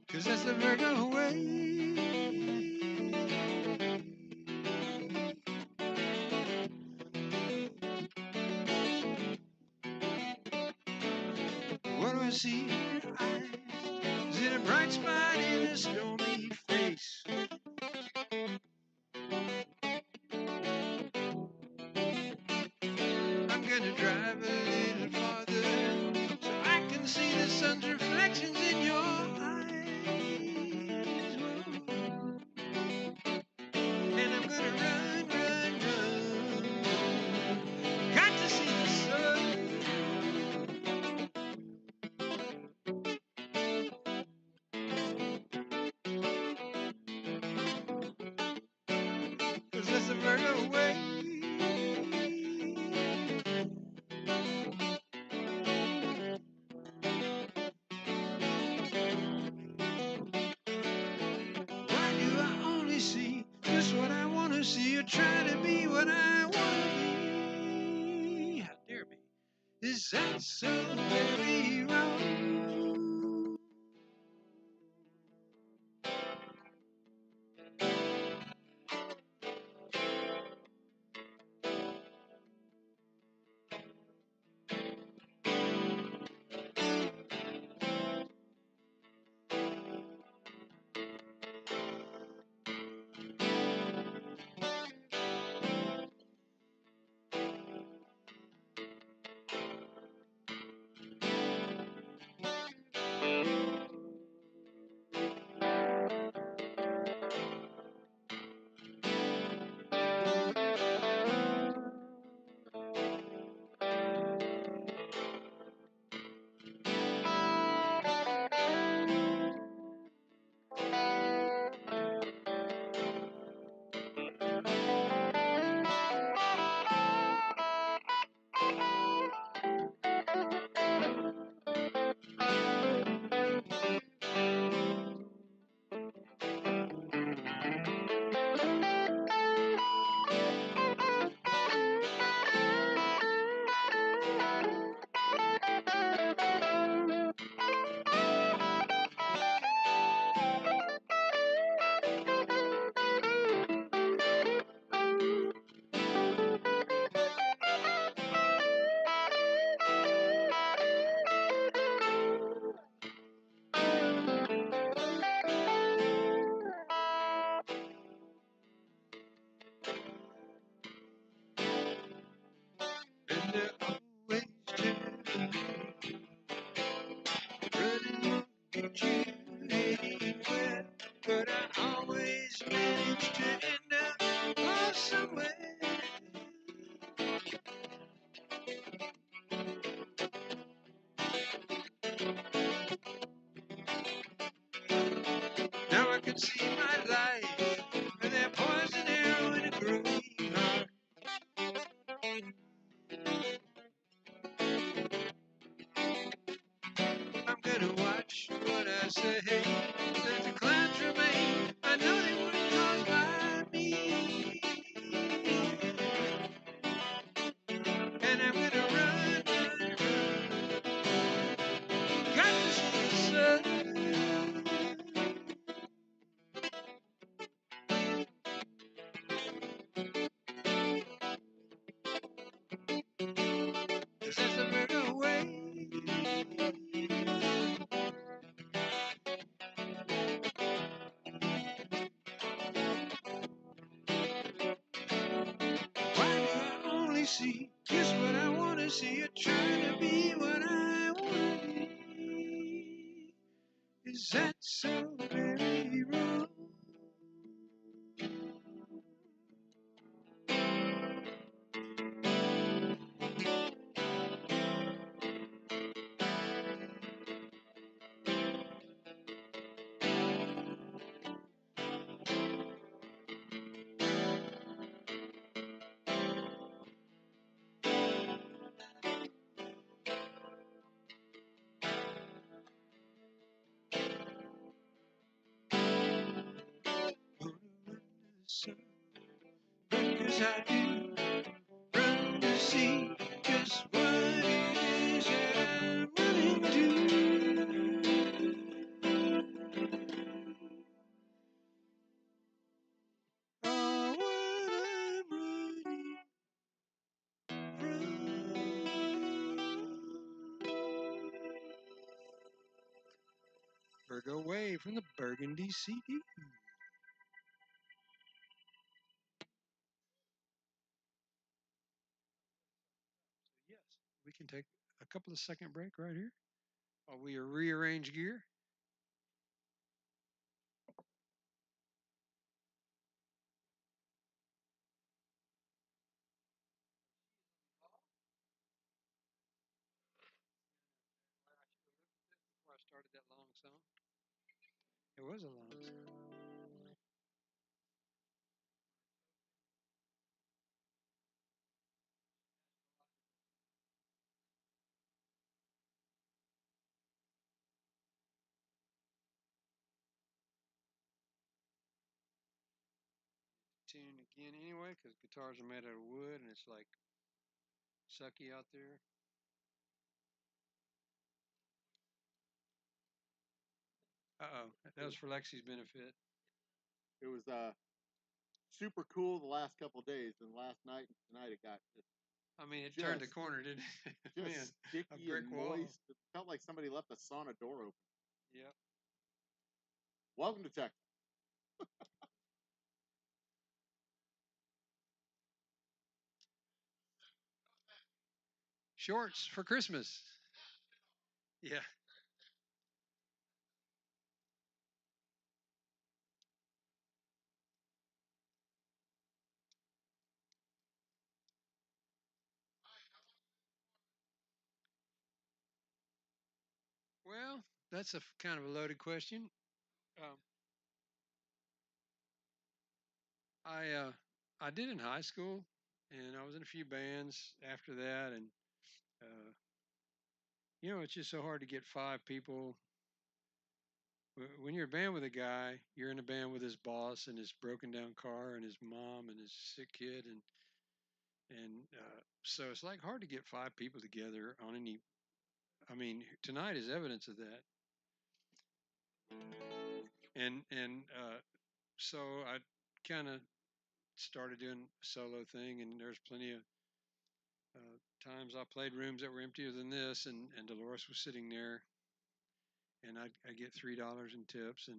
'Cause that's the Virgo way. What do I see in her eyes? Is it a bright spot in a stormy face? I'm gonna drive a little farther so I can see the sun's reflections in your eyes. Whoa. And I'm gonna run, run, run. Got to see the sun. 'Cause that's the Virgo way. Why do I only see just what I want to see, or try to be what I want to be? How dare me? Is that so very wrong? And they're always turning, running won't get you anywhere. But I always manage to end up oh, somewhere. Now I can see my life, and they're poison arrow in a growing heart. I'm gonna watch what I say. If the clouds remain, I know they weren't caused by me. And I'm gonna run, run, run. Got to see the sun. 'Cause that's the Virgo way. Yes, I do. Run to see just what it is that I'm running to. Oh, what I'm running from. Virgo away from the Burgundy CD. Yes, we can take a couple of second break right here while we rearrange gear. Before I started that long song, it was a long song. Tune again anyway, because guitars are made out of wood and it's like sucky out there. Uh-oh, that was for Lexi's benefit. It was super cool the last couple of days, and last night and tonight it got I mean, it turned the corner, didn't it? just Man, sticky a brick and wall. moist. It felt like somebody left the sauna door open. Yep. Welcome to Texas. Shorts for Christmas. Yeah. Well, that's a kind of a loaded question. Um, I did in high school, and I was in a few bands after that, and uh, it's just so hard to get five people. When you're a band with a guy, you're in a band with his boss and his broken down car and his mom and his sick kid, and so it's like hard to get five people together on any. I mean, tonight is evidence of that, and so I kind of started doing a solo thing, and there's plenty of times I played rooms that were emptier than this, and Dolores was sitting there, and I'd get $3 in tips, and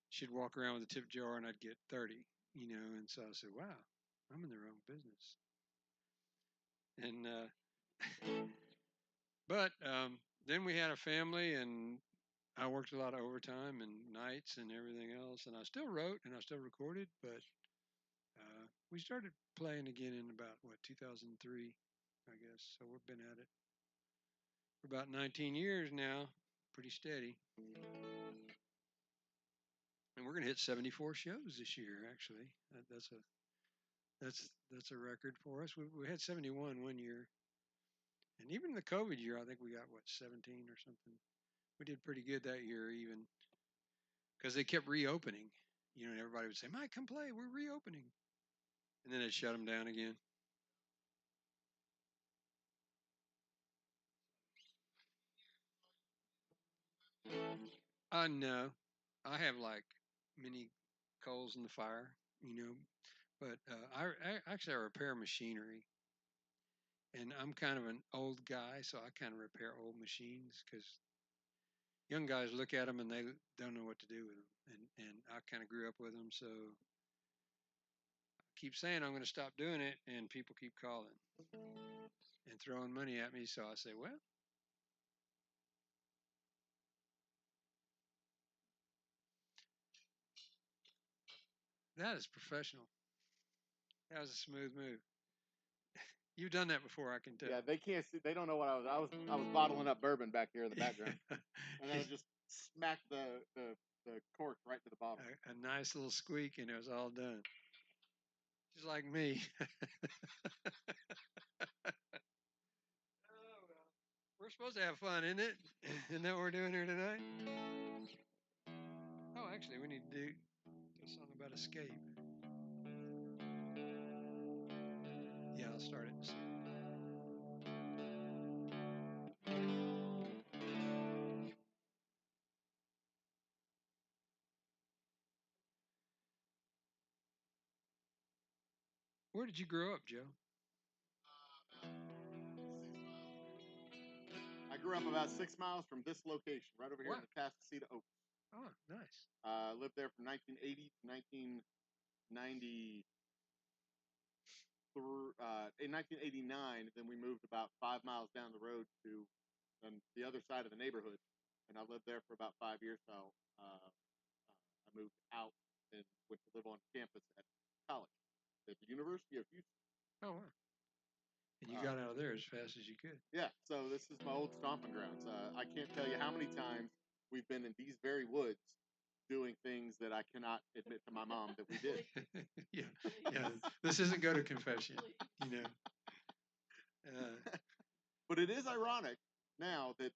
she'd walk around with a tip jar, and I'd get 30, and so I said, wow, I'm in the wrong business, and but then we had a family, and I worked a lot of overtime and nights and everything else, and I still wrote and I still recorded, but we started playing again in about 2003, I guess. So we've been at it for about 19 years now, pretty steady. And we're gonna hit 74 shows this year. Actually, that's a record for us. We had 71 one year, and even the COVID year, I think we got 17 or something. We did pretty good that year, even because they kept reopening. And everybody would say, "Mike, come play. We're reopening," and then they'd shut them down again. No, I have like many coals in the fire, but I actually I repair machinery, and I'm kind of an old guy, so I kind of repair old machines because young guys look at them and they don't know what to do with them, and I kind of grew up with them, so I keep saying I'm going to stop doing it, and people keep calling and throwing money at me, so I say, well, that is professional. That was a smooth move. You've done that before, I can tell. Yeah, they can't see. They don't know what I was bottling up bourbon back here in the background, and then I just smacked the cork right to the bottom. A nice little squeak, and it was all done. Just like me. Oh, well. We're supposed to have fun, isn't it? Isn't that what we're doing here tonight? Oh, actually, we need to do a song about escape. Yeah, I'll start it. Where did you grow up, Joe? I grew up about 6 miles from this location, right over here Wow. in Atascocita, Oaks. Oh, nice. Lived there from 1980 to 1990. In 1989, then we moved about 5 miles down the road to the other side of the neighborhood, and I lived there for about 5 years. So I moved out and went to live on campus at college at the University of Houston. Oh, wow. And you got out of there as fast as you could. Yeah, so this is my old stomping grounds. I can't tell you how many times we've been in these very woods doing things that I cannot admit to my mom that we did. yeah. This isn't go to confession, you know. But it is ironic now that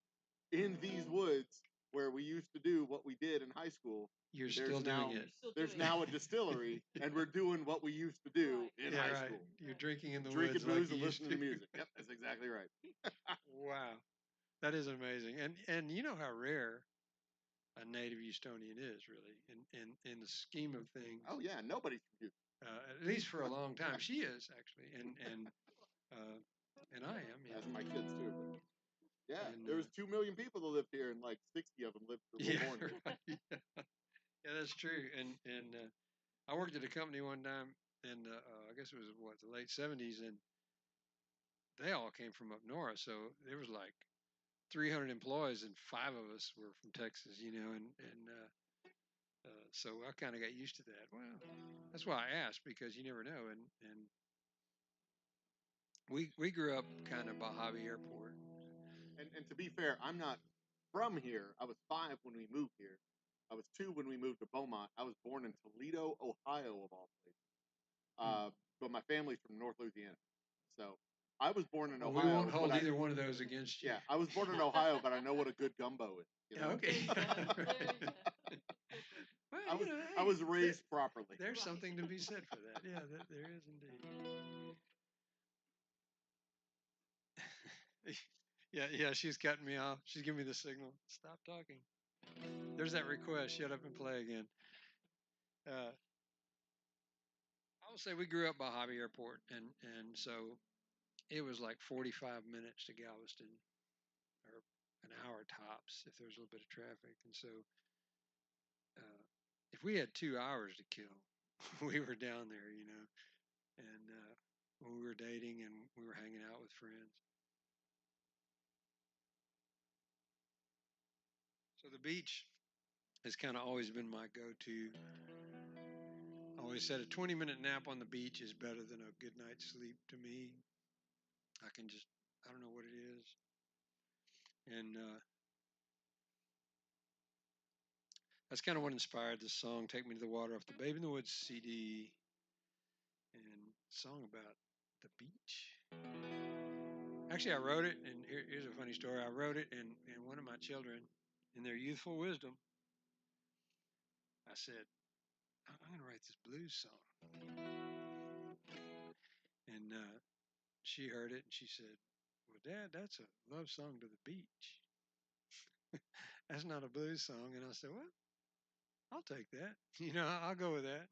in these woods where we used to do what we did in high school, you're still doing it. There's now a distillery, and we're doing what we used to do in high school. You're drinking in the Drinking woods, booze like and listening to music. Yep, that's exactly right. Wow, that is amazing. And you know how rare a native Houstonian is, really, in the scheme of things. Oh yeah, nobody's from Houston. At least for a long time, she is actually, and I am. As my kids too. But yeah, And, there was 2 million people that lived here, and like 60 of them lived through born here. Right, yeah, that's true. And I worked at a company one time in I guess it was the late '70s, and they all came from up north. So there was like 300 employees, and 5 of us were from Texas, you know, and so I kind of got used to that. Well, that's why I asked, because you never know. And we grew up kind of by Hobby Airport. And to be fair, I'm not from here. I was 5 when we moved here. I was 2 when we moved to Beaumont. I was born in Toledo, Ohio, of all places. But my family's from North Louisiana. So I was born in Ohio. We won't hold either one of those against you. Yeah, I was born in Ohio, but I know what a good gumbo is. You know? Okay. Well, I was raised properly. There's something to be said for that. Yeah, there is indeed. Yeah, she's cutting me off. She's giving me the signal. Stop talking. There's that request. Shut up and play again. I will say we grew up by Hobby Airport, and so it was like 45 minutes to Galveston, or an hour tops if there was a little bit of traffic. And so if we had 2 hours to kill, we were down there, you know. And when we were dating and we were hanging out with friends. So the beach has kind of always been my go-to. I always said a 20-minute nap on the beach is better than a good night's sleep to me. I don't know what it is. And that's kind of what inspired this song, Take Me to the Water, off the Babe in the Woods CD. And a song about the beach. Actually, I wrote it, and here's a funny story. I wrote it, and one of my children, in their youthful wisdom, I said, I'm going to write this blues song. And she heard it, and she said, well, Dad, that's a love song to the beach. That's not a blues song. And I said, well, I'll take that. You know, I'll go with that.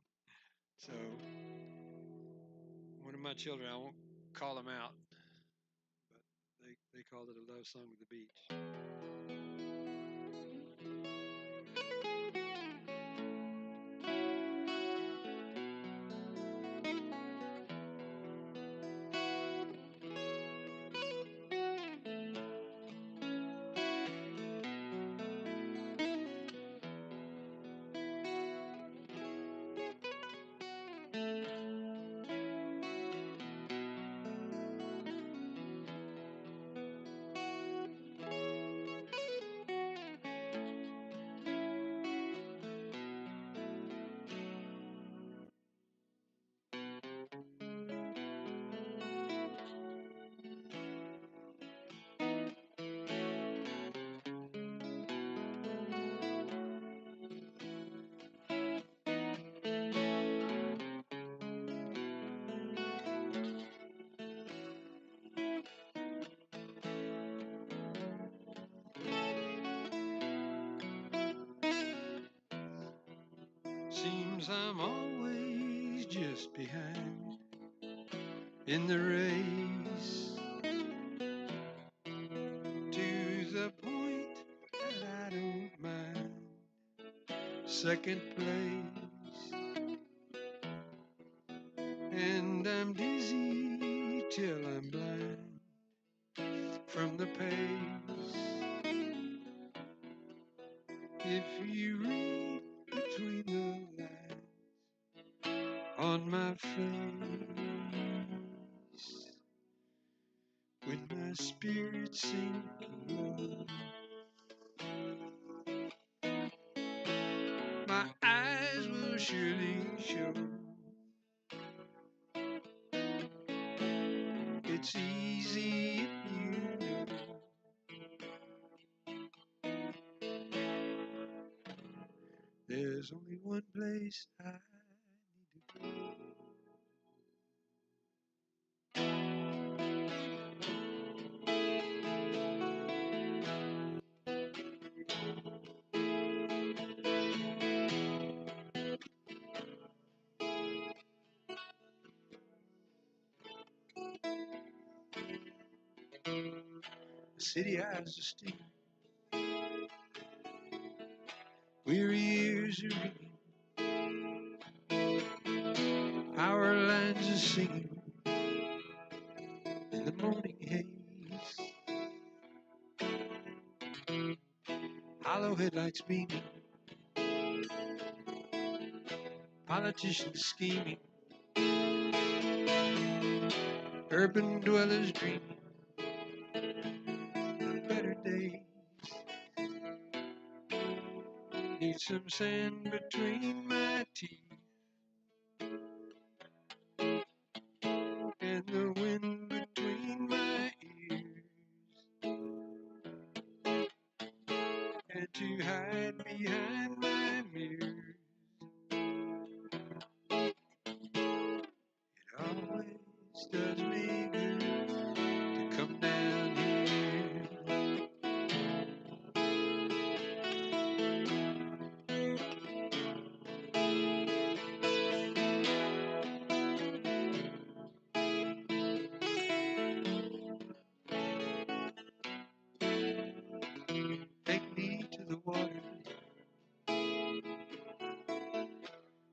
So one of my children, I won't call them out, but they called it a love song to the beach. Sometimes I'm always just behind in the race, to the point that I don't mind second place. And I'm dizzy till I'm blind from the pace. If you read between the lines on my face, when my spirit sinks low, my eyes will surely show it's easy if you know. There's only one place I need to go. The city eyes are stinging, weary ears are ringing, power lines are singing in the morning haze. Hollow headlights beaming, politicians scheming, urban dwellers dreaming of better days. Need some sand between my teeth and the wind between my ears, and to hide behind my mirrors. It always does me good to come down here. Take me to the water,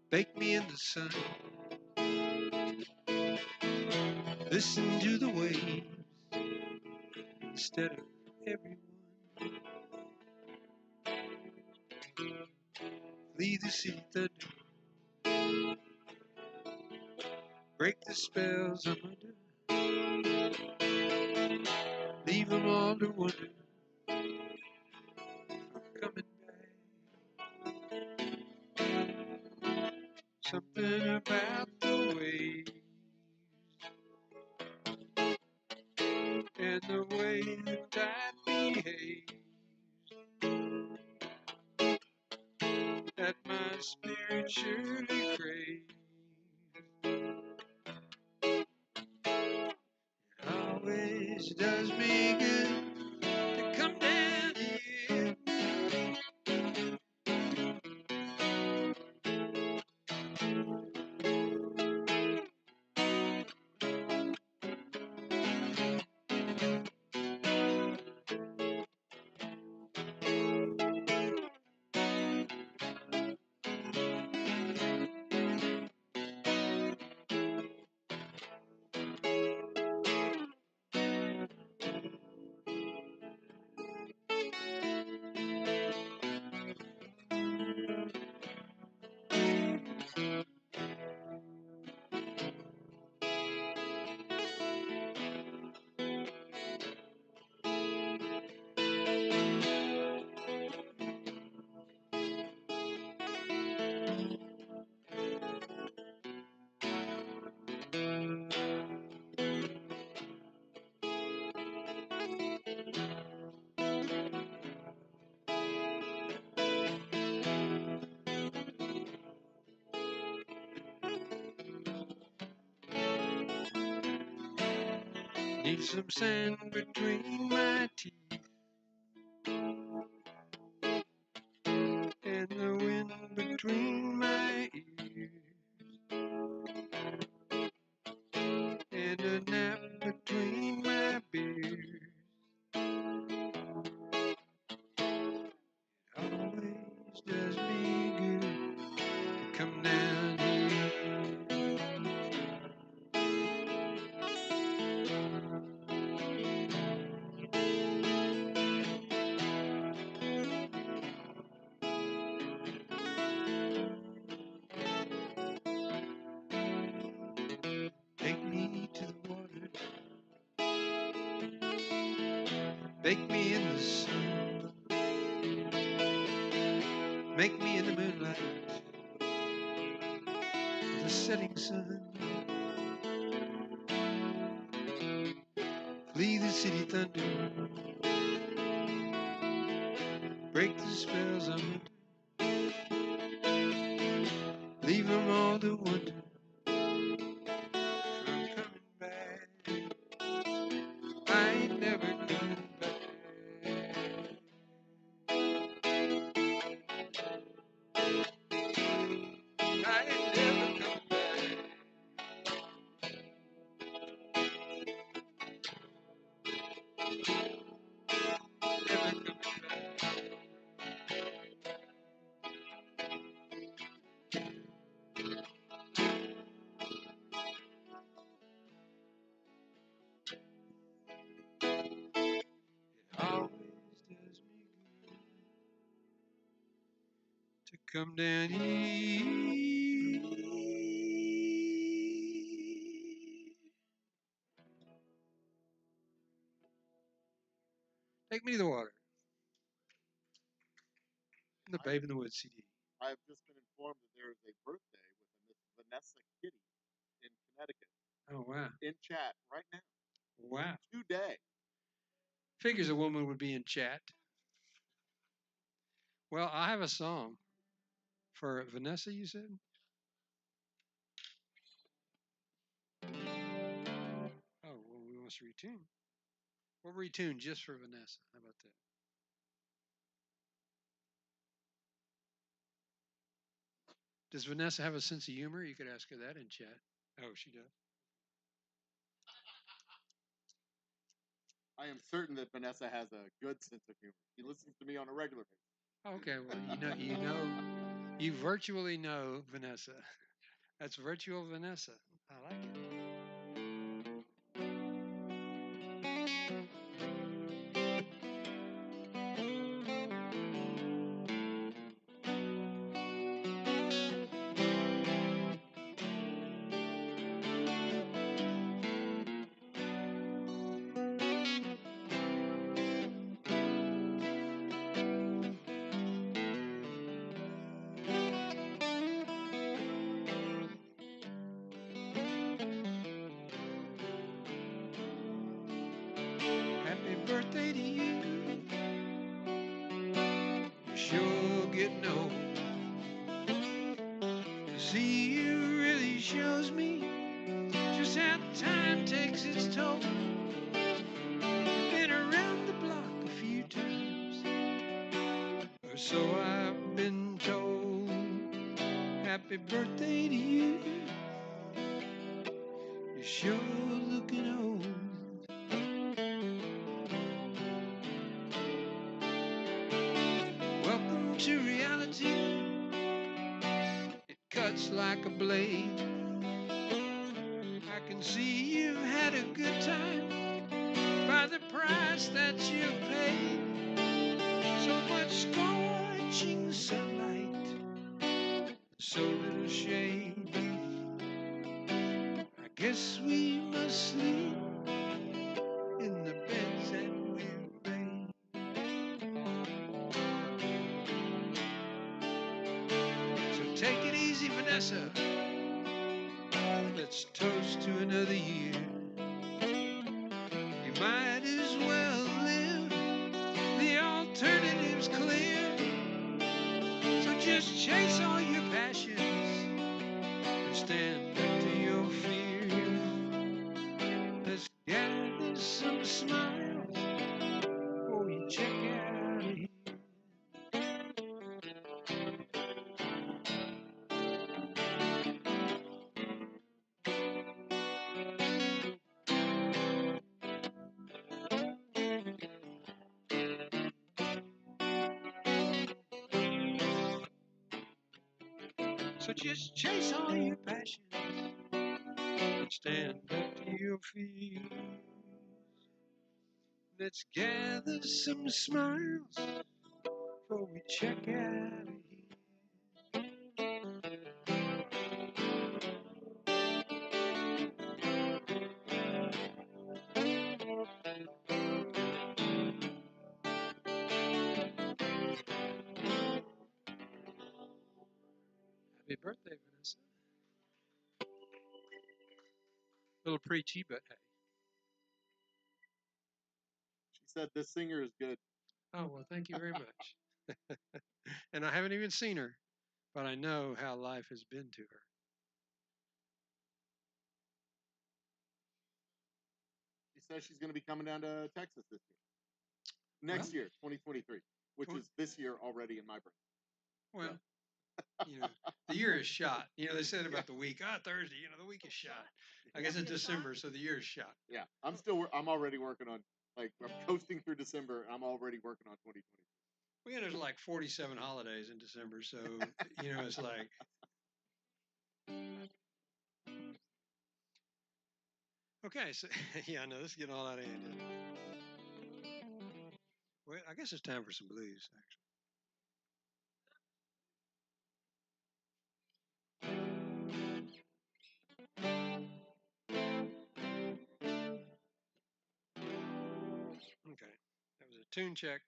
bake me in the sun, listen to the waves instead of everyone. Leave the city thunder, break the spells I'm under, leave them all to wonder if I'm coming back. Something about the waves and the way the tide behaves that my spirit surely craves. It always does me good to come down here. Need some sand between my teeth and the wind between my ears, Bake me in the sun, make me in the moonlight, the setting sun. Flee the city thunder, break the spells of winter, leave them all to wonder if I'm coming back. I ain't never coming back. I ain't never coming back. Never coming back. It always does me good to come down here. Take me to the water. The Babe in the Woods CD. I have just been informed that there is a birthday with a Miss Vanessa Kitty in Connecticut. Oh, wow. In chat right now. Wow. Today. Figures a woman would be in chat. Well, I have a song for Vanessa, you said? Oh, well, we want to retune. We'll retune just for Vanessa. How about that? Does Vanessa have a sense of humor? You could ask her that in chat. Oh, she does. I am certain that Vanessa has a good sense of humor. She listens to me on a regular basis. Okay, well, you virtually know Vanessa. That's virtual Vanessa. I like it. Happy birthday to you. You're sure getting old. To see you really shows me just how time takes its toll. You've been around the block a few times, or so I've been told. Happy birthday to you. You're sure looking old. Welcome to reality. It cuts like a blade. I can see you've had a good time by the price that you've paid. So much scorching sunlight, so little shade. I guess we must sleep in the beds that we've made. So take it easy, Vanessa. Let's toast to another year. You might as well live. The alternative's clear. So just chase all your passions and stand up to your fears. Let's gather some smiles before you check out of here. So just chase all your passions and stand up to your fears. Let's gather some smiles before we check out of here. Happy birthday, Vanessa. A little preachy, but hey. She said this singer is good. Oh, well, thank you very much. And I haven't even seen her, but I know how life has been to her. She says she's going to be coming down to Texas this year. Next year, 2023, which is this year already in my brain. Well, you know, the year is shot. You know, they said about the week, Thursday, you know, the week is shot. I guess it's December, so the year is shot. Yeah, I'm already working on, like, I'm coasting through December, and I'm already working on 2023. Well, yeah, there's like 47 holidays in December, so, you know, it's like. Okay, so, yeah, I know, this is getting all out of hand. Well, I guess it's time for some blues, actually. Okay, that was a tune check.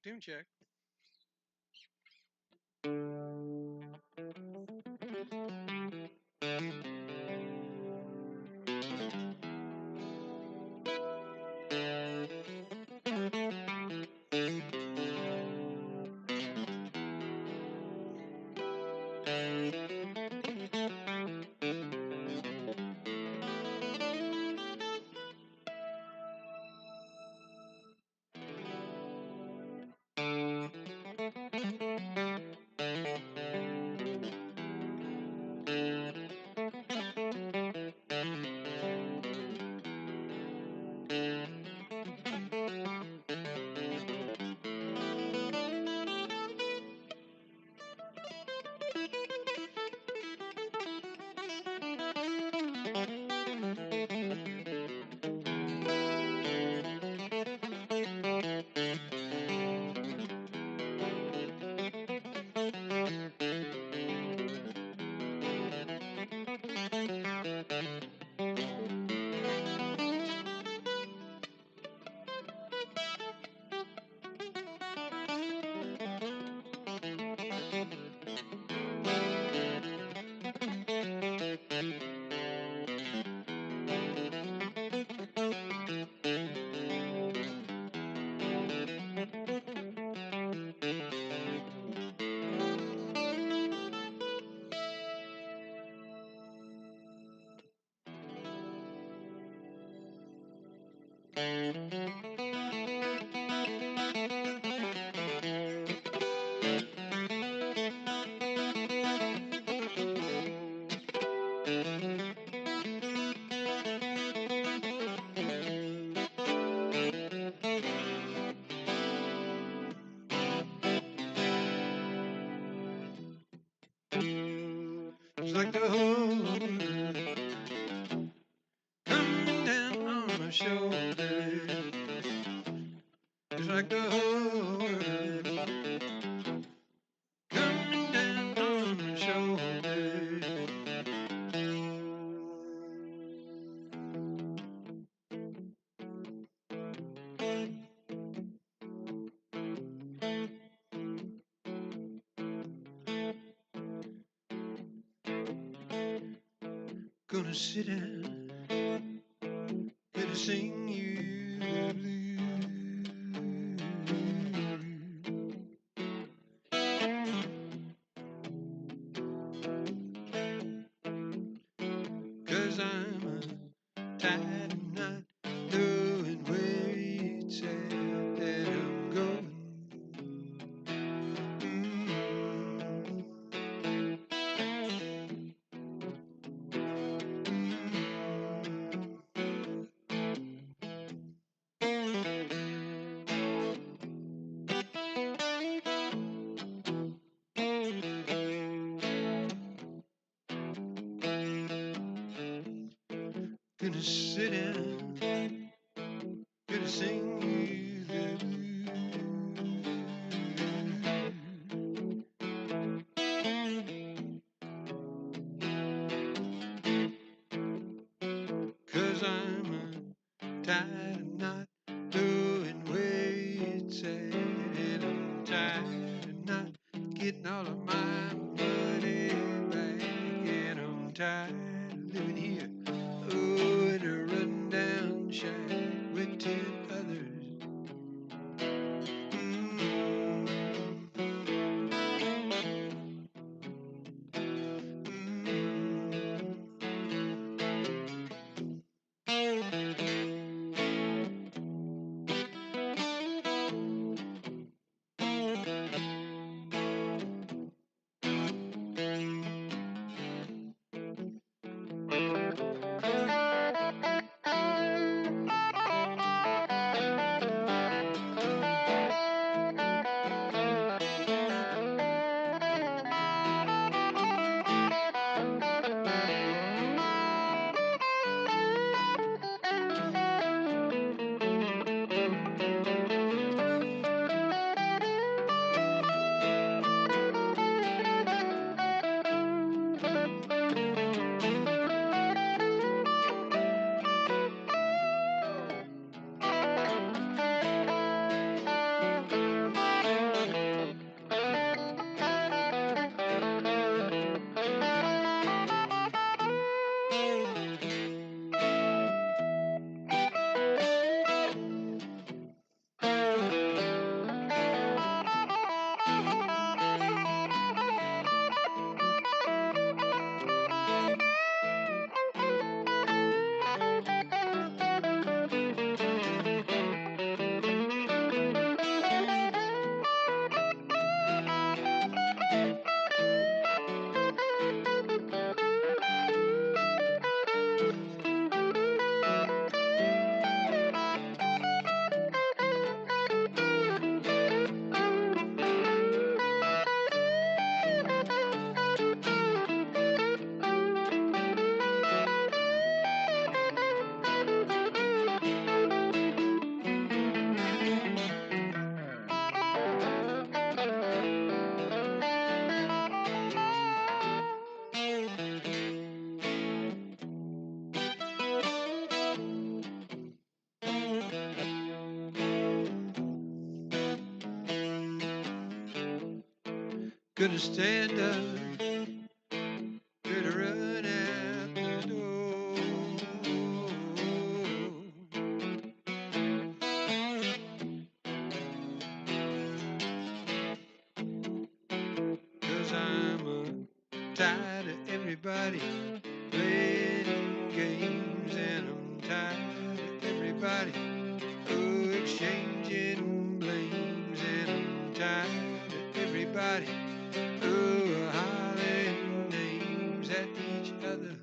It's like the whole world coming down on my shoulder. It's like the whole world coming down on my shoulder. Gonna sit down, gonna sing you the blues. 'Cause I'm tired of not knowing where it's at that I'm going. Gonna sit down, gonna sing you the blues. 'Cause I'm tired of not knowing where it's at, and I'm tired of not getting all of my money back. Gonna stand up, gonna run out the door. 'Cause I'm tired of everybody playing games, and I'm tired of everybody exchanging blames, and I'm tired of everybody hollering names at each other.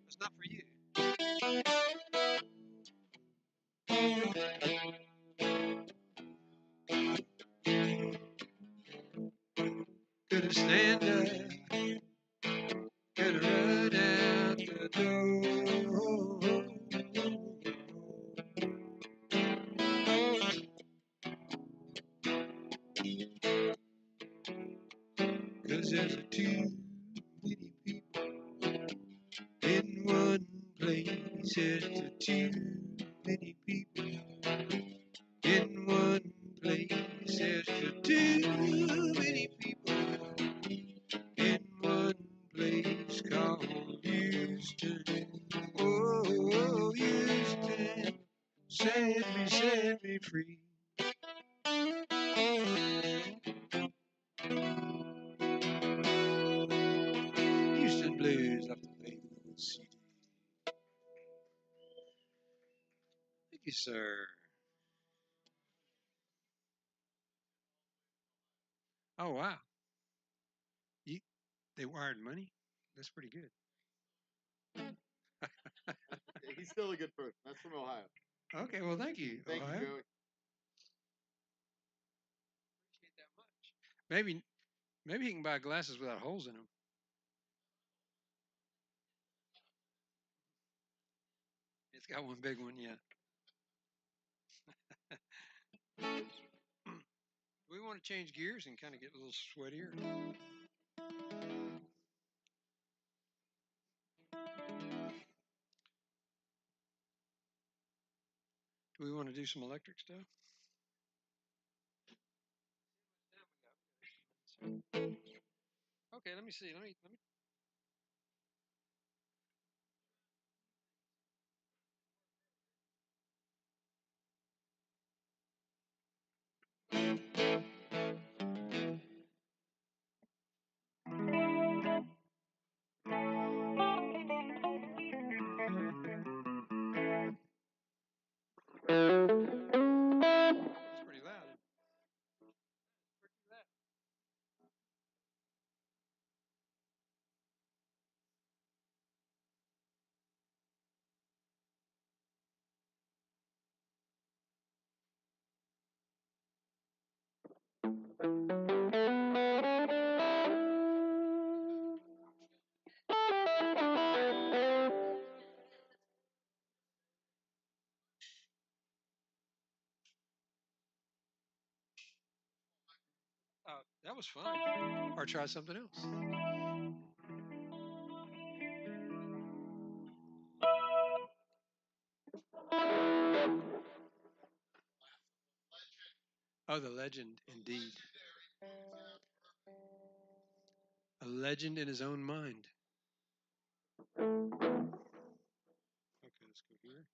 It's not for you. Gonna stand up, gonna run out the door. 'Cause there's too many people in one place. There's too many people in one place. There's too many people in one place called Houston. Oh, Houston, set me free. Houston blues off the Maywood CD. Thank you, sir. Oh wow, you, they wired money. That's pretty good. He's still a good person. That's from Ohio. Okay, well, thank you. Thank Ohio. you, Joey. Appreciate that much. Maybe he can buy glasses without holes in them. It's got one big one, yeah. We want to change gears and kind of get a little sweatier. Do we want to do some electric stuff? Okay, let me see. Let me. That was fun. Or try something else. Oh, the legend, indeed. A legend in his own mind. Okay, let's go here.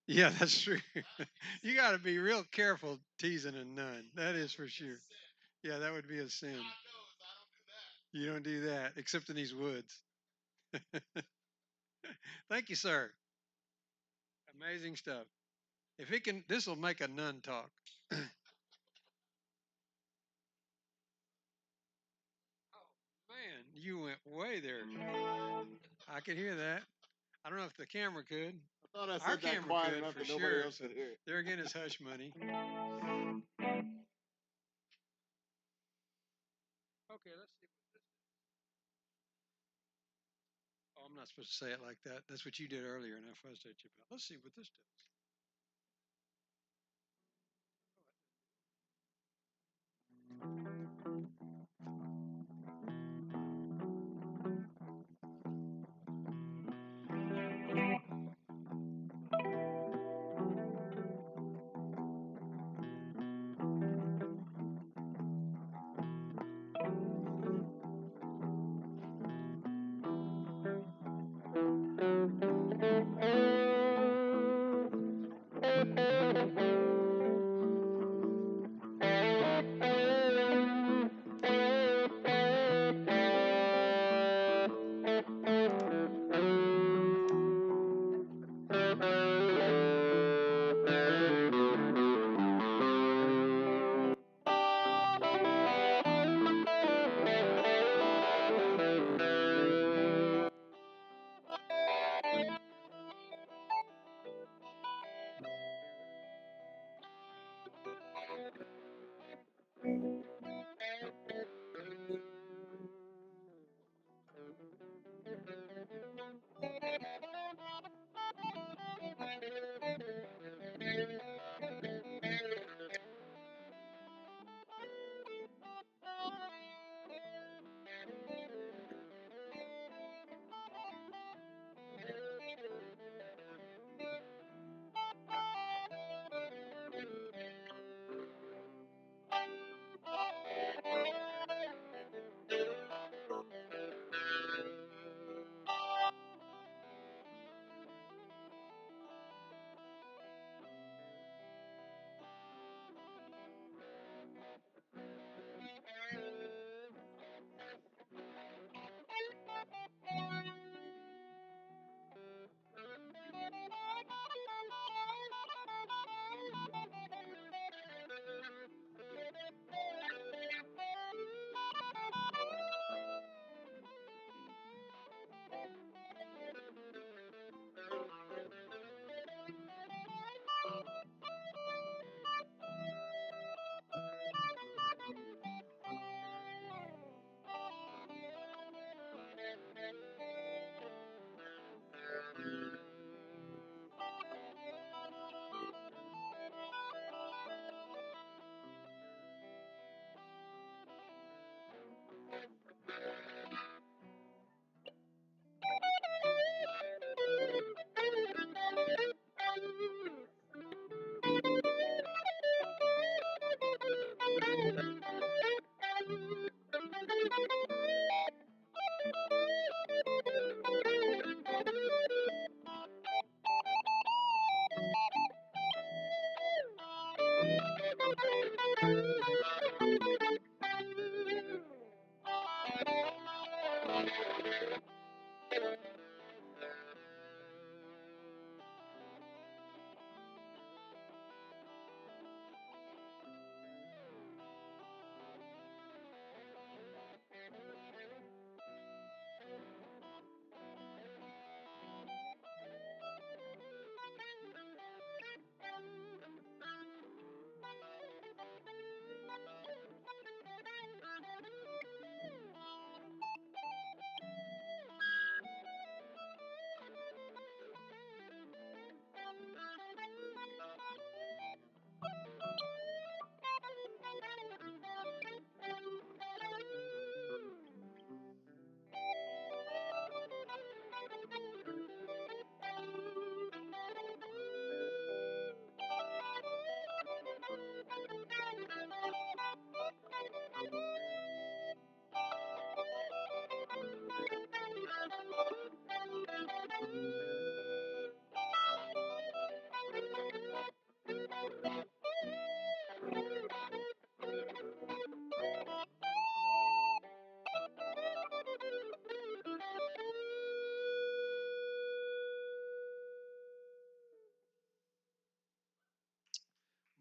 Yeah, that's true. You got to be real careful teasing a nun. That is for sure. Yeah, that would be a sin. You don't do that, except in these woods. Thank you, sir. Amazing stuff. If it can, this will make a nun talk. Oh man, you went way there. I could hear that. I don't know if the camera could. I thought I Our said that camera quiet could enough for that nobody sure. else So could hear it. there again is hush money. Okay, let's see what this does. Oh, I'm not supposed to say it like that. That's what you did earlier, and I fussed at you about. Let's see what this does.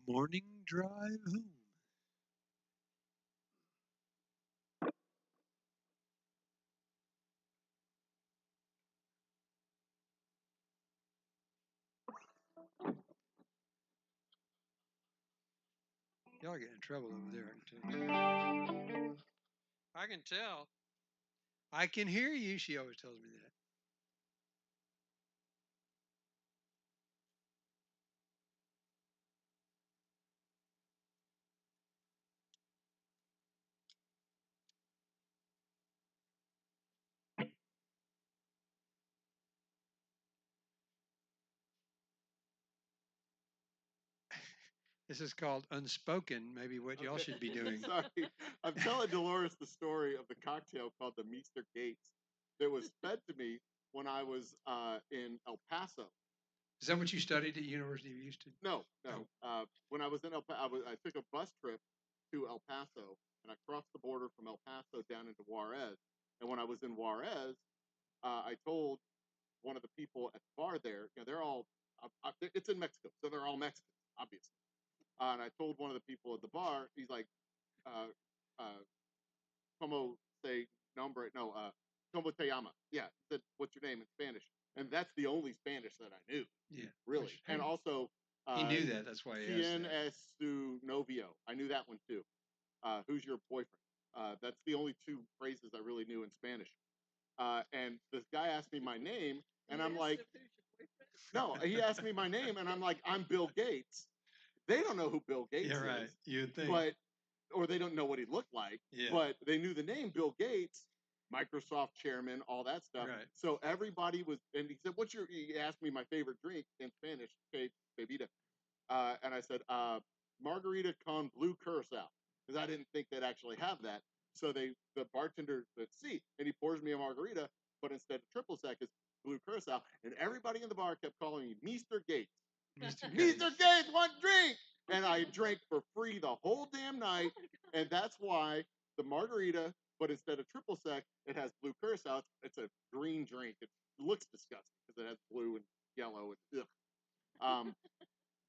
Morning drive home. Y'all get in trouble over there, I can tell. I can tell. I can hear you. She always tells me that. This is called unspoken, maybe what y'all should be doing. Sorry. I'm telling Dolores the story of the cocktail called the Meester Gates that was fed to me when I was in El Paso. Is that what you studied at University of Houston? No. When I was in El Paso, I took a bus trip to El Paso, and I crossed the border from El Paso down into Juarez. And when I was in Juarez, I told one of the people at the bar there, they're all, it's in Mexico, so they're all Mexicans, obviously. And I told one of the people at the bar, he's like, como se nombre, no, como te llama? Yeah, he said, what's your name in Spanish? And that's the only Spanish that I knew. Yeah. Really. Which, and also, he knew that. That's why he asked Quien that. es su novio? I knew that one too. Who's your boyfriend? That's the only two phrases I really knew in Spanish. And this guy asked me my name, and I'm like, no, he asked me my name, and I'm like, I'm Bill Gates. They don't know who Bill Gates right. is. You'd think. But, or they don't know what he looked like, but they knew the name Bill Gates, Microsoft chairman, all that stuff. Right. So everybody was, and he said, he asked me my favorite drink in Spanish, que bebida. And I said, margarita con blue curacao, because I didn't think they'd actually have that. So the bartender said, see, and he pours me a margarita, but instead of triple sec, it's blue curacao. And everybody in the bar kept calling me Mr. Gates. Mr. Gates, one drink! And I drank for free the whole damn night, and that's why the margarita, but instead of triple sec, it has blue curacao. It's a green drink. It looks disgusting because it has blue and yellow and ugh.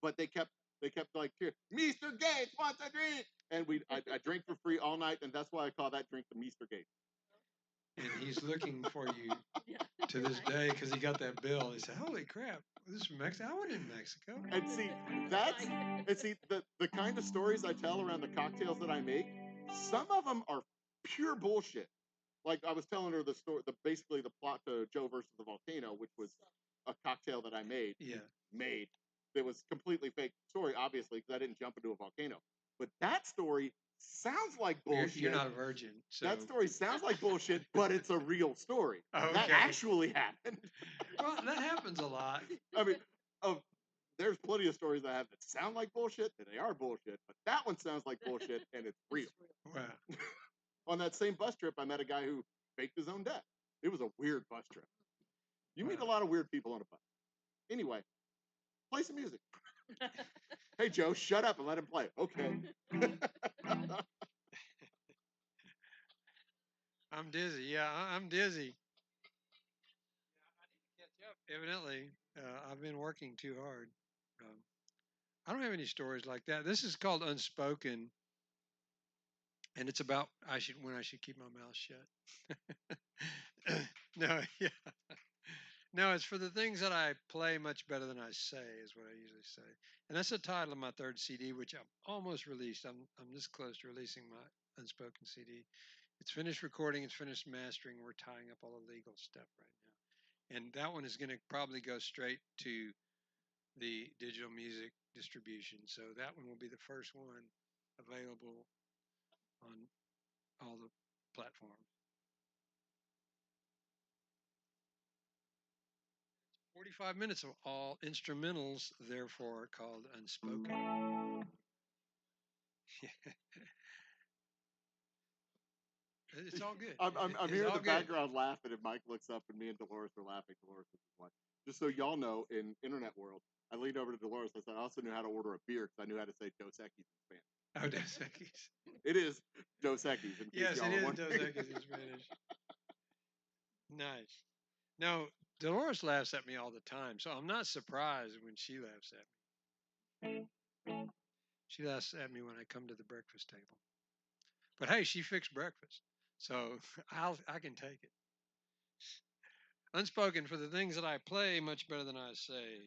But they kept like, here, Mr. Gates wants a drink, and I drank for free all night, and that's why I call that drink the Mr. Gates. And he's looking for you to this day because he got that bill. He said, "Holy crap, this is from Mexico. I went in Mexico." And see, the kind of stories I tell around the cocktails that I make, some of them are pure bullshit. Like I was telling her the story, basically the plot to Joe versus the Volcano, which was a cocktail that I made. It was completely fake story, obviously, because I didn't jump into a volcano. But that story sounds like bullshit. You're not a virgin. So. That story sounds like bullshit, but it's a real story. Okay. That actually happened. Well, that happens a lot. I mean, there's plenty of stories I have that sound like bullshit, and they are bullshit, but that one sounds like bullshit, and it's real. Wow. On that same bus trip, I met a guy who faked his own death. It was a weird bus trip. You meet a lot of weird people on a bus. Anyway, play some music. Hey, Joe, shut up and let him play. Okay. I'm dizzy. Yeah, I'm dizzy. I need to catch up. Evidently, I've been working too hard. I don't have any stories like that. This is called Unspoken, and it's about when I should keep my mouth shut. No, yeah. No, it's for the things that I play much better than I say, is what I usually say. And that's the title of my third CD, which I'm almost released. I'm this close to releasing my Unspoken CD. It's finished recording, it's finished mastering. We're tying up all the legal stuff right now. And that one is going to probably go straight to the digital music distribution. So that one will be the first one available on all the platforms. 45 minutes of all instrumentals, therefore called Unspoken. It's all good. I'm hearing the background laughing, and Mike looks up, and me and Dolores are laughing. Dolores is like, just so y'all know, in internet world, I leaned over to Dolores. I said, I also knew how to order a beer because I knew how to say Dos Equis in Spanish. Oh, Dos Equis. It is Dos Equis. Yes, it is Dos Equis in Spanish. Nice. No, Dolores laughs at me all the time, so I'm not surprised when she laughs at me. She laughs at me when I come to the breakfast table. But hey, she fixed breakfast, so I can take it. Unspoken, for the things that I play much better than I say.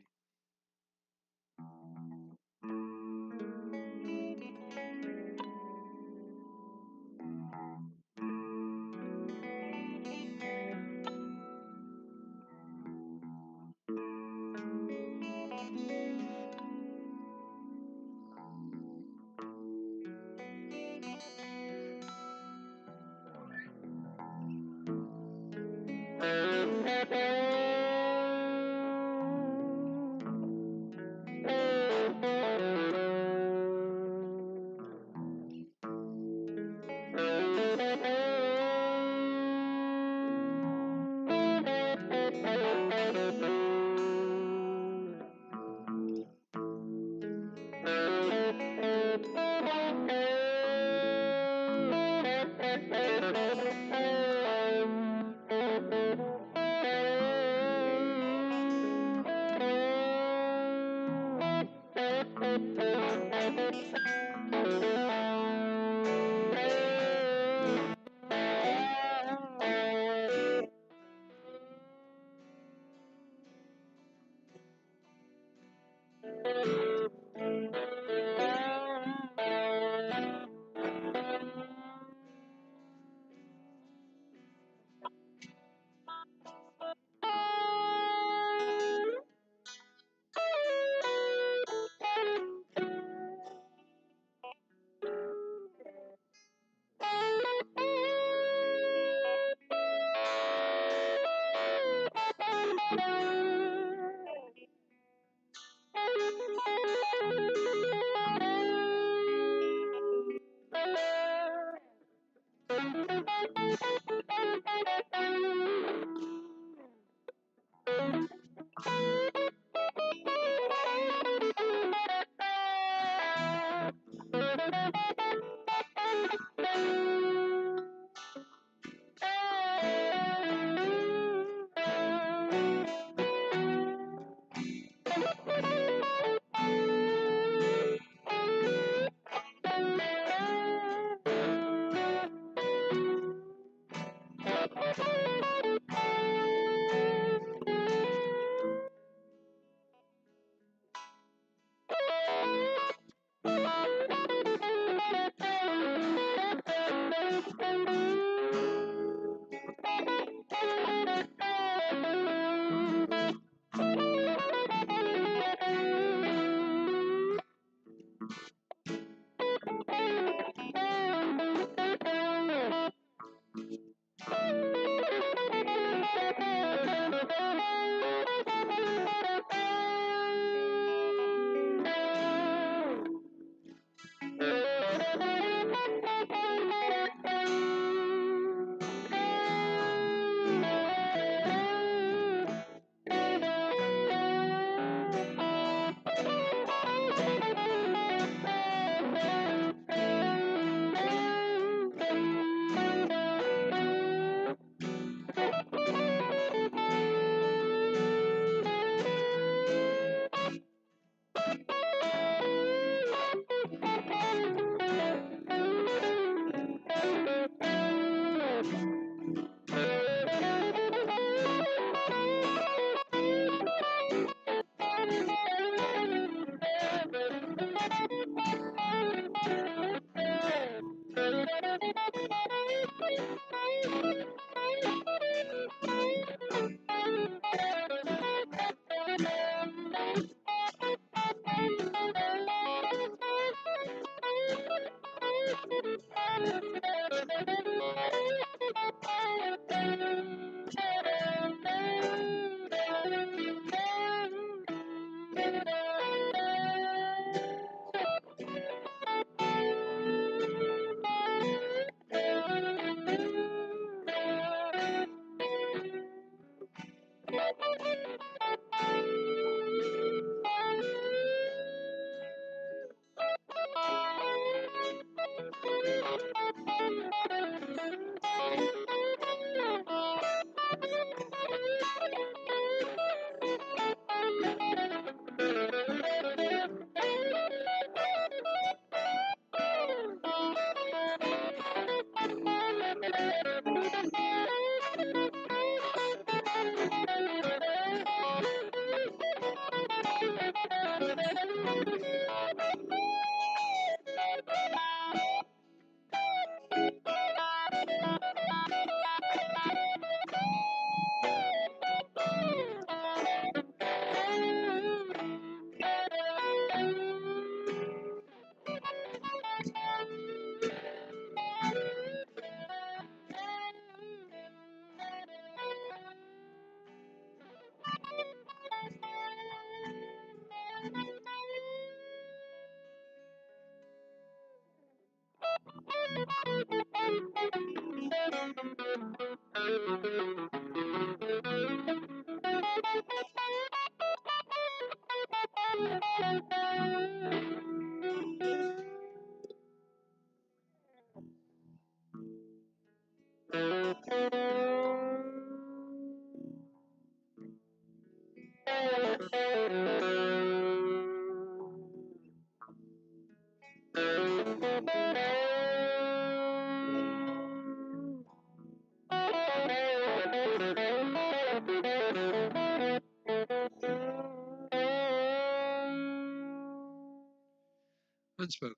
Unspoken.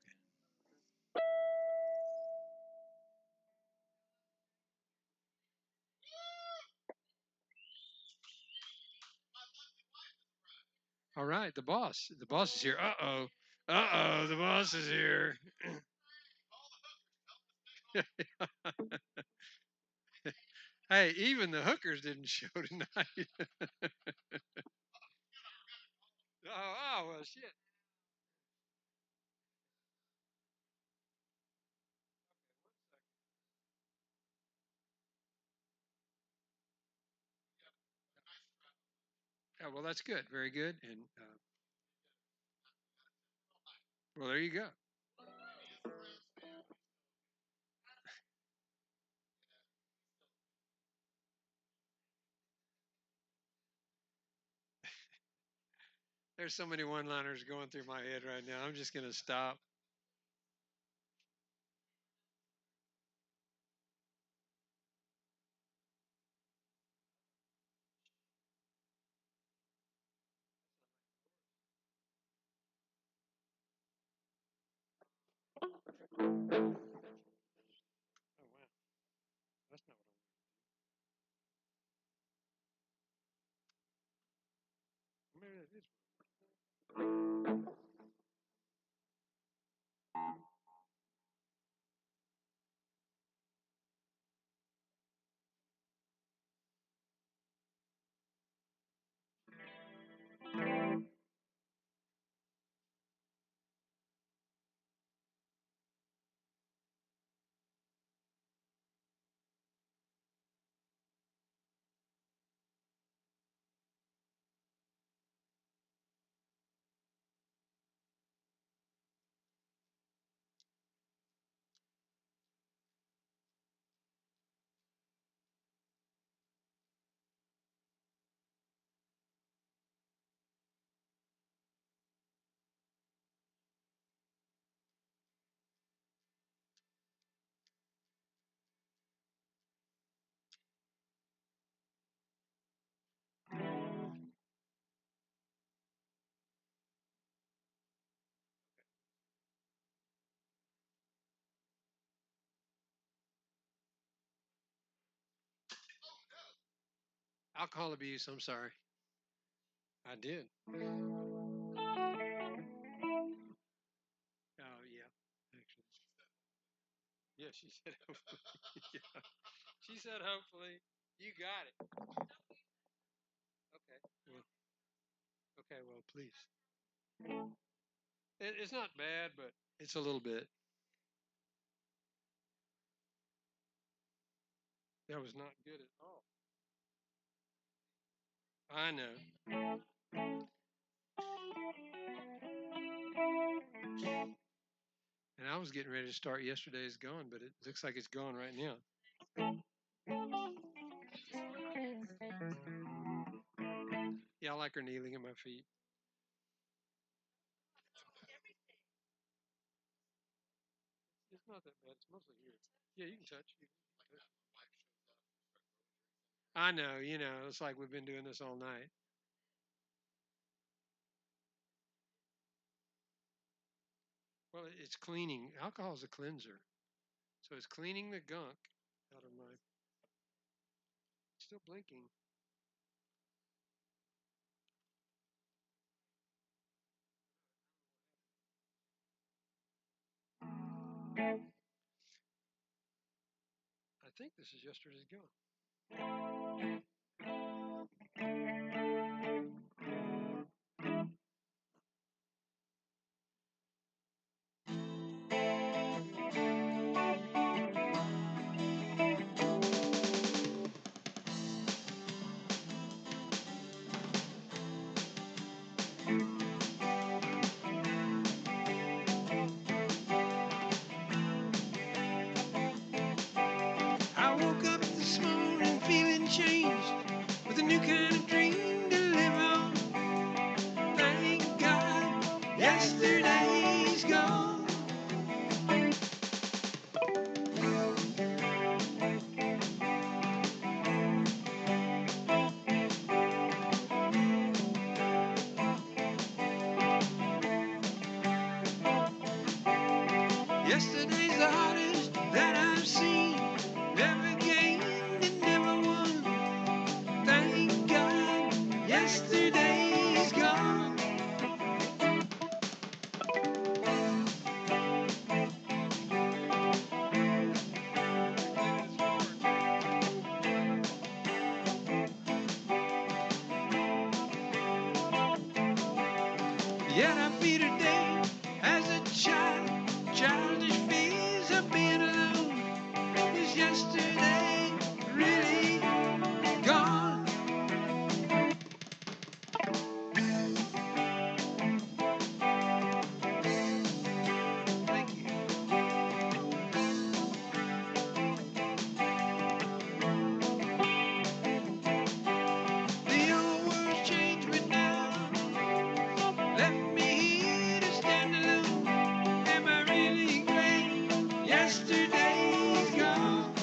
All right, the boss. The boss is here. Uh-oh. Uh-oh, the boss is here. Hey, even the hookers didn't show tonight. Well, shit. Yeah, well, that's good. Very good. And, well, there you go. There's so many one-liners going through my head right now. I'm just going to stop. Oh, wow. That's not what I want. Maybe that is. Alcohol abuse. I'm sorry. I did. Oh, yeah. Actually. Yeah, she said hopefully. Yeah. She said hopefully. You got it. Okay. Well, okay, well, please. It's not bad, but it's a little bit. That was not good at all. I know. And I was getting ready to start Yesterday's Gone, but it looks like it's gone right now. Yeah, I like her kneeling at my feet. It's not that bad. It's mostly here. Yeah, you can touch. You can touch. I know, it's like we've been doing this all night. Well, it's cleaning. Alcohol is a cleanser. So it's cleaning the gunk out of my. Still blinking. I think this is yesterday's gunk. I woke up this morning feeling changed with a new kind of dream to live on. Thank God, yesterday's gone. Yesterday's the hardest that I've seen. Never gained and never won. Thank God, yesterday's gone. Yet I feel today as a child, childish fears of being alone. Is yesterday really gone? Thank you. The old world's changed me now, left me here to stand alone. Am I really glad yesterday's gone?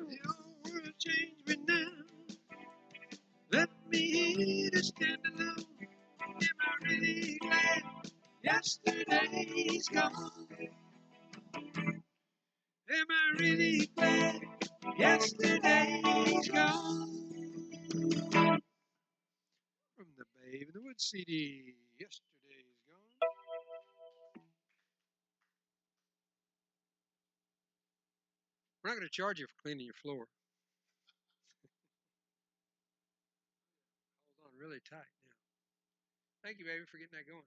The old world changed me now, left me here to stand alone. Am I really glad yesterday's gone? Am I really glad yesterday's gone? From the Babe in the Woods CD. Yesterday's gone. We're not going to charge you for cleaning your floor. really tight now. Thank you, baby, for getting that going.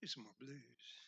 Do some more blues.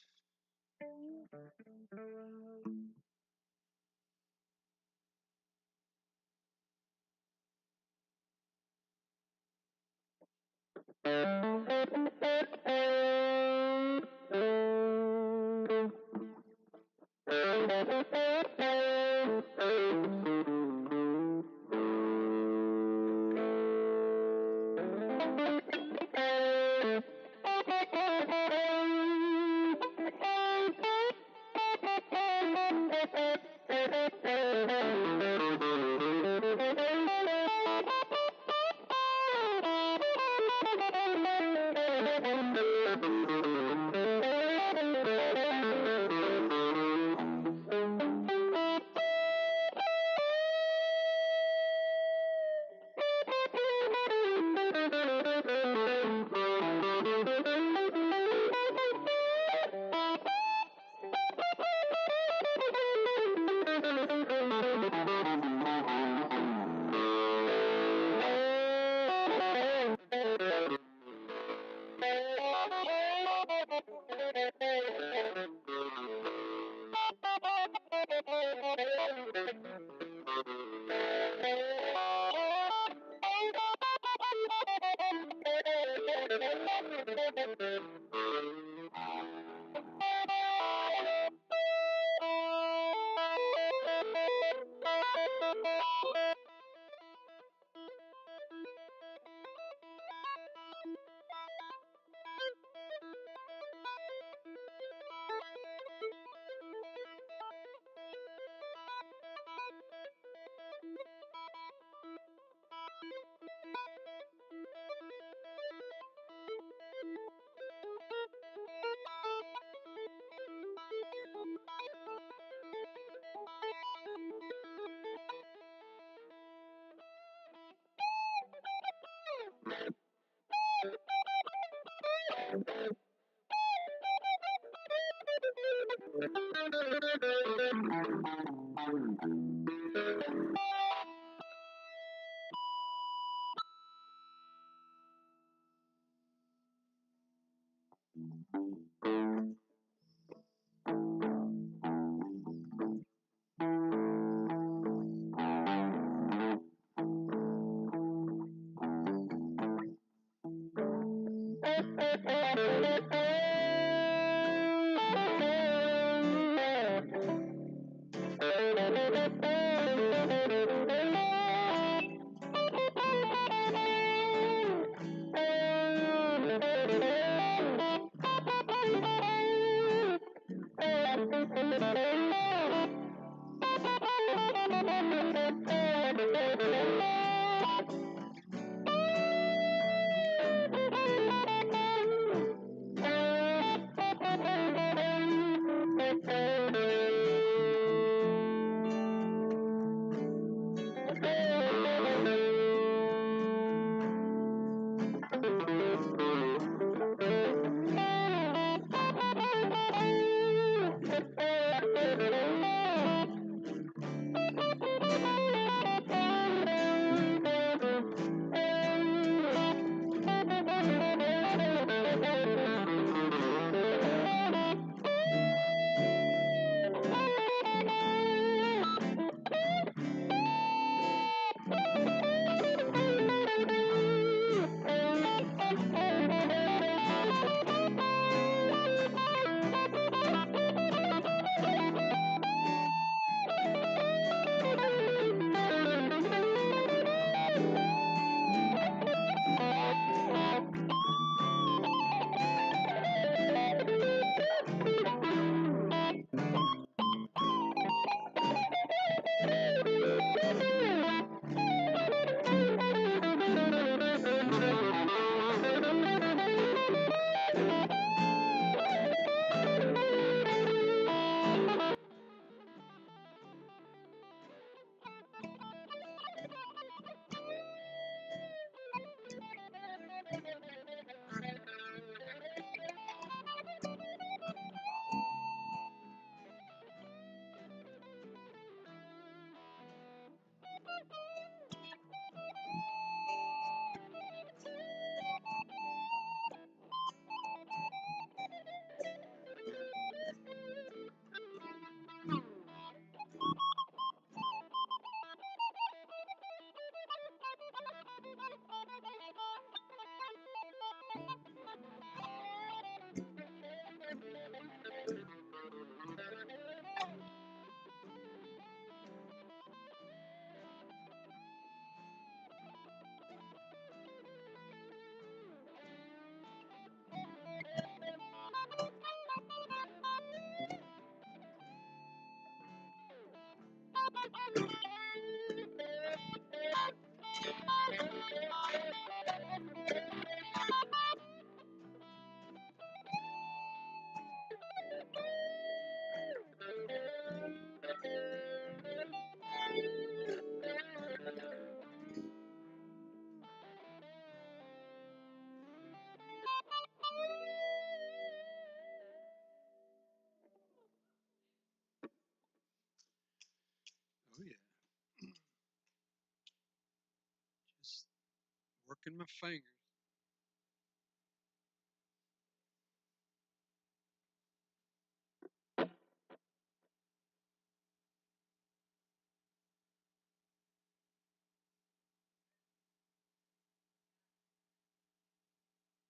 burning my fingers.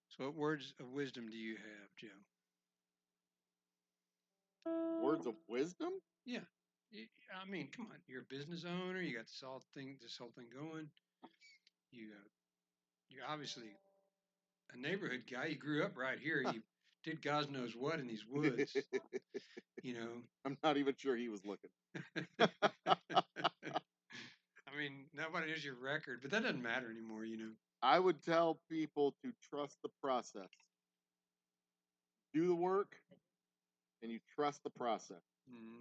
So, what words of wisdom do you have, Joe? Words of wisdom? Yeah. I mean, come on. You're a business owner. You got this whole thing going. You're obviously a neighborhood guy. You grew up right here. You did God knows what in these woods. You know. I'm not even sure he was looking. I mean, nobody knows your record, but that doesn't matter anymore. You know. I would tell people to trust the process. Do the work, and you trust the process.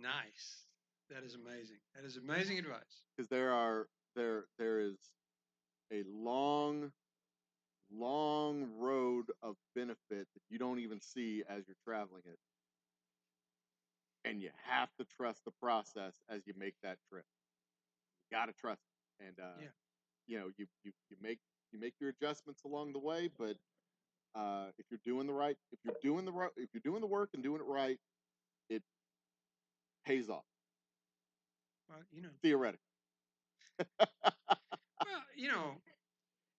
Nice. That is amazing. That is amazing advice. Because there is a long road of benefit that you don't even see as you're traveling it, and you have to trust the process as you make that trip. You got to trust it, and Yeah. you know you make your adjustments along the way, but if you're doing the work and doing it right, it pays off. Well, you know. Theoretically. Well, you know,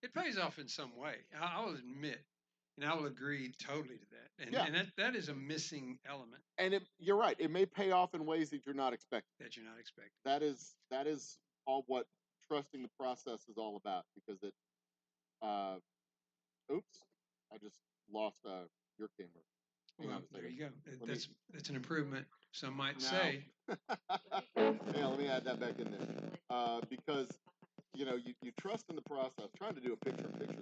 it pays off in some way. I will admit, and I will agree totally to that. And, Yeah. and that is a missing element And you're right. It may pay off in ways that you're not expecting. That is all what trusting the process is all about, because it. Oops, I just lost your camera. Hang on a There second. you go. That's an improvement. Some might Now, say. Yeah, let me add that back in there. Because you trust in the process. Trying to do a picture here.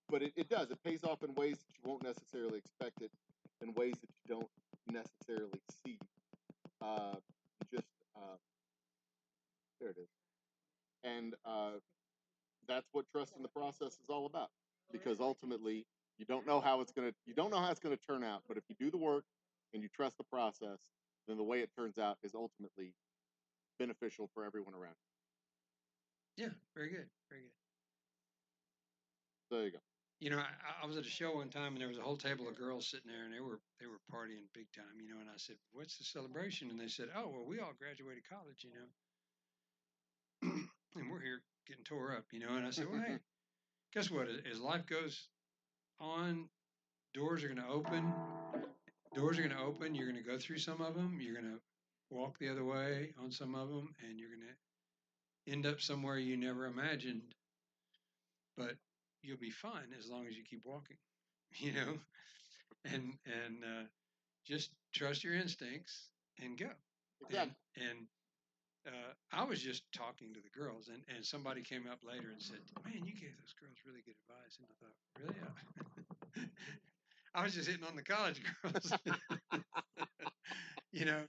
But it does. It pays off in ways that you won't necessarily expect it, in ways that you don't necessarily see. Just there it is. And that's what trust in the process is all about. Because ultimately, you don't know how it's gonna turn out. But if you do the work and you trust the process, then the way it turns out is ultimately beneficial for everyone around Yeah, very good, very good. There you go. You know, I was at a show one time, and there was a whole table of girls sitting there, and they were partying big time, you know. And I said, "What's the celebration?" And they said, "Oh, well, we all graduated college, you know, and we're here getting tore up, you know." And I said, "Well, hey, guess what? As life goes on, doors are going to open. Doors are going to open. You're going to go through some of them. You're going to walk the other way on some of them, and you're going to end up somewhere you never imagined. But you'll be fine as long as you keep walking, you know." And just trust your instincts and go. Exactly. And I was just talking to the girls, and somebody came up later and said, "Man, you gave those girls really good advice." And I thought, really? I was just hitting on the college girls, you know.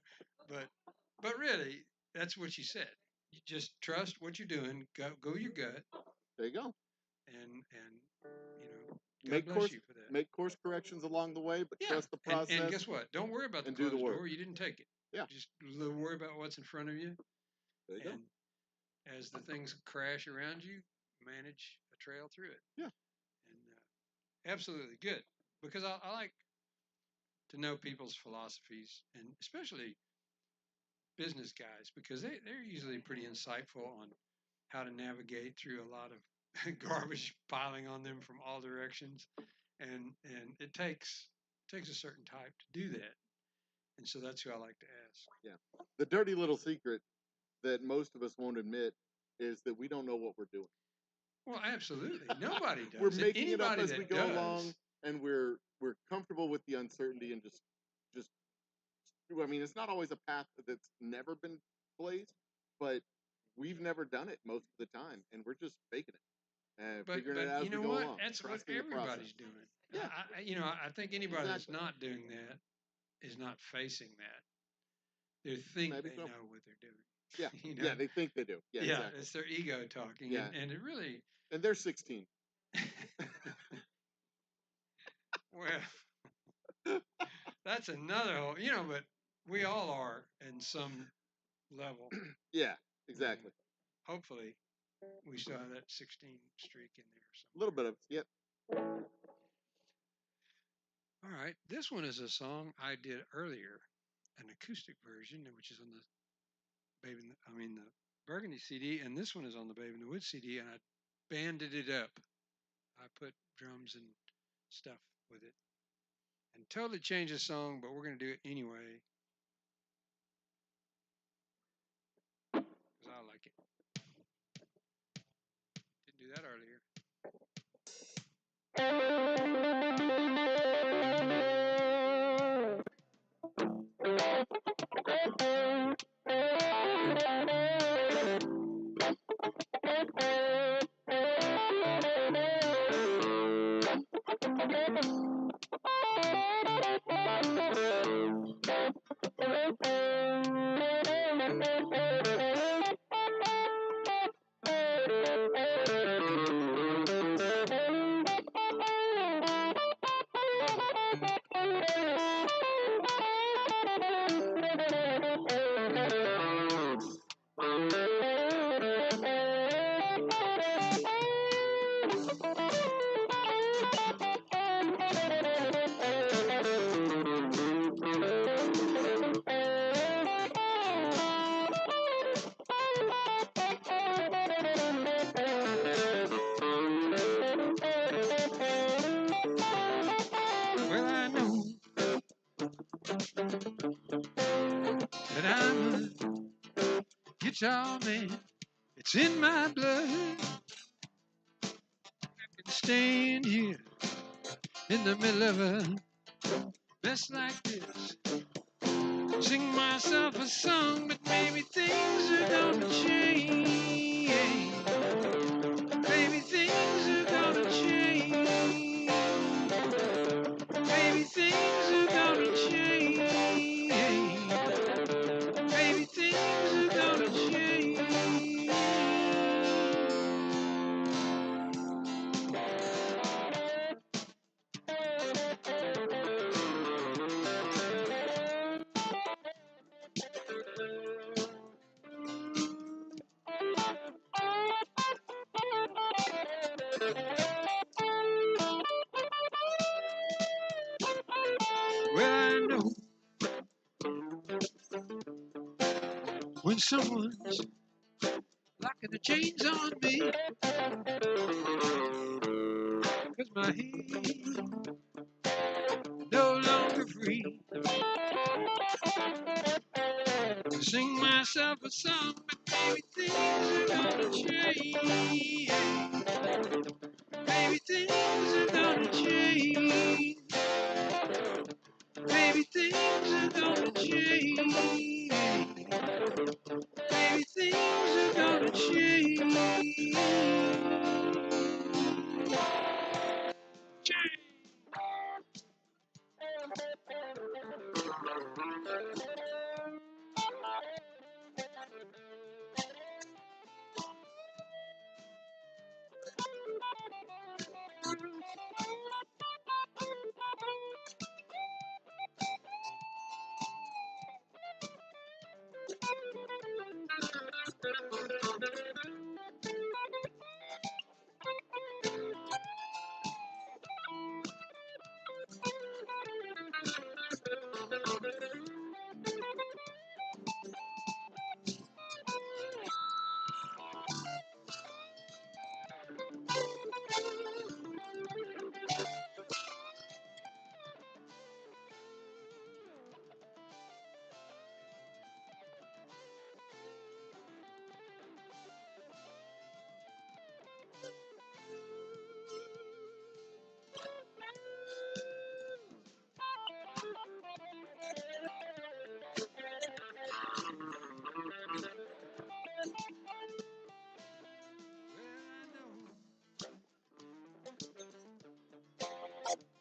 But really, that's what you said. You just trust what you're doing. Go your gut. There you go. And you know, God bless you for that. Make course corrections along the way, but trust the process. And guess what? Don't worry about the closed door. You didn't take it. Yeah. Just worry about what's in front of you. There you go. As the things crash around you, manage a trail through it. Yeah. And absolutely good, because I like to know people's philosophies, and especially business guys, because they're usually pretty insightful on how to navigate through a lot of garbage piling on them from all directions, and it takes a certain type to do that, and so that's who I like to ask. Yeah, the dirty little secret that most of us won't admit is that we don't know what we're doing. Well, absolutely, nobody does. We're making it up as we go does, along, and we're comfortable with the uncertainty and just. I mean, it's not always a path that's never been blazed, but we've never done it most of the time, and we're just faking it and figuring it out as we go along. That's what everybody's doing. Yeah, I think anybody that's not doing that is not facing that. They think they know what they're doing. Yeah, Yeah, they think they do. Yeah, exactly. It's their ego talking. Yeah, and it really. And they're 16. Well, that's another whole, but we all are in some level. Yeah, exactly. Hopefully, we still have that 16 streak in there. A little bit of yep. All right, this one is a song I did earlier, an acoustic version, which is on the the Burgundy CD, and this one is on the Babe in the Woods CD, and I banded it up. I put drums and stuff with it, and totally changed the song, but we're gonna do it anyway because I like it. Didn't do that earlier. Well, I know that I'm a guitar man. It's in my blood. I can stand here in the middle of a mess like this, sing myself a song, but maybe things are gonna change. Maybe things are gonna change. Maybe things are gonna change. Maybe things are gonna change. Well, I know when someone's locking the chains on me, 'cause my hands no longer free. Sing myself a song, but maybe things are gonna change. Maybe things are gonna change. Maybe things are gonna change. Maybe things are gonna change.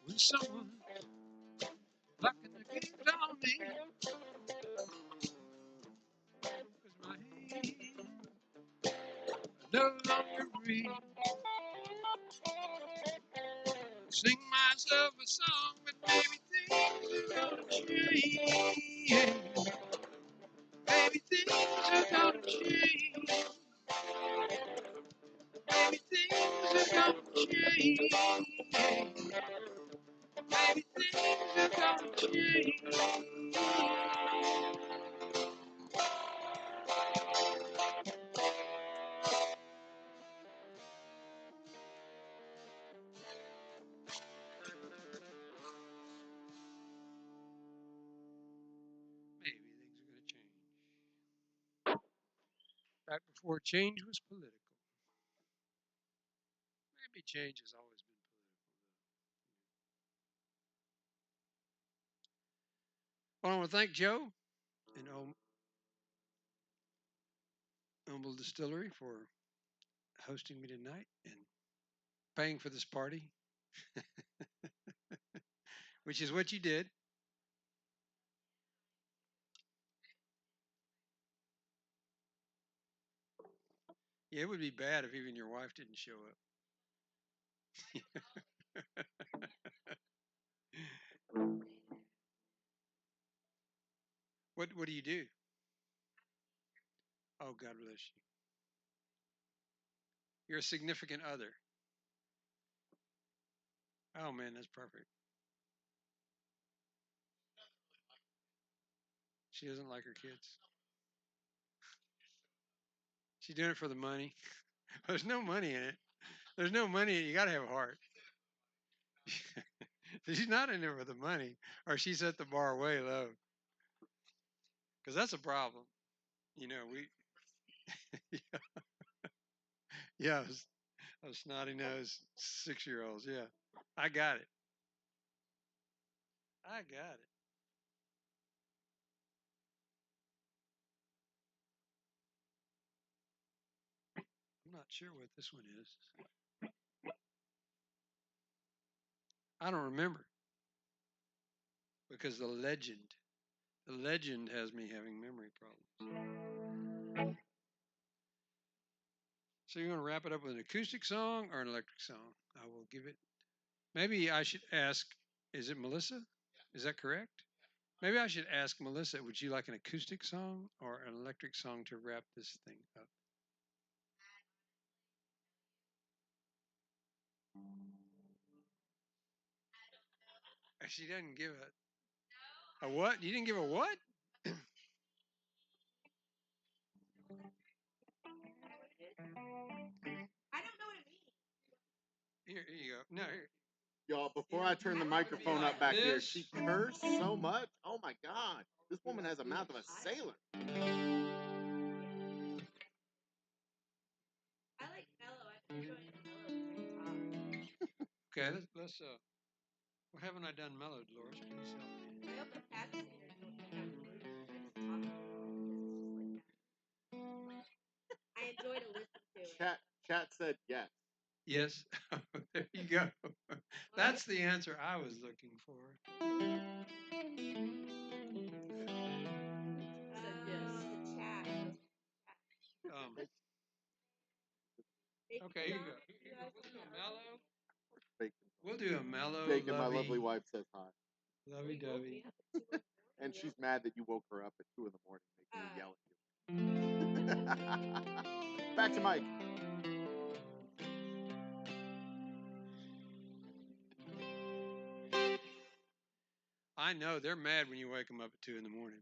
When someone locking the gates on me, 'cause my hands no longer free. Sing myself a song, but maybe things are gonna change. Maybe things are gonna change. Back before change was political. Maybe change has always been political. Well, I want to thank Joe and Humble Distillery for hosting me tonight and paying for this party, which is what you did. Yeah, it would be bad if even your wife didn't show up. What do you do? Oh, God bless you. You're a significant other. Oh man, that's perfect. She doesn't like her kids. She's doing it for the money. There's no money in it. There's no money. You got to have a heart. She's not in it for the money, or she set the bar way low. Because that's a problem. You know, yeah, those snotty nosed 6-year-olds. Yeah, I got it. I got it. I'm not sure what this one is. I don't remember because the legend has me having memory problems. So you're going to wrap it up with an acoustic song or an electric song? I will give it. Maybe I should ask, is it Melissa? Is that correct? Maybe I should ask Melissa, would you like an acoustic song or an electric song to wrap this thing up? She doesn't give a what? You didn't give a what? Here you go. No, here. Y'all, before I turn the microphone up back here, she cursed so much. Oh my God. This woman has a mouth of a sailor. I like mellow. I'm enjoying mellow. Okay, let's well, haven't I done mellow, Dolores? Please help me. I hope the past singer don't think I'm rude. I just talk. I enjoy to listen to it. Chat said yes. Yes. There you go. That's the answer I was looking for. The chat. Okay, here you go. We'll do a mellow. We'll Bacon. do a mellow. Bacon, my lovey, lovely wife says hi. Lovey-dovey. And she's mad that you woke her up at 2 in the morning making her yell at you. Back to Mike. I know they're mad when you wake them up at 2 in the morning.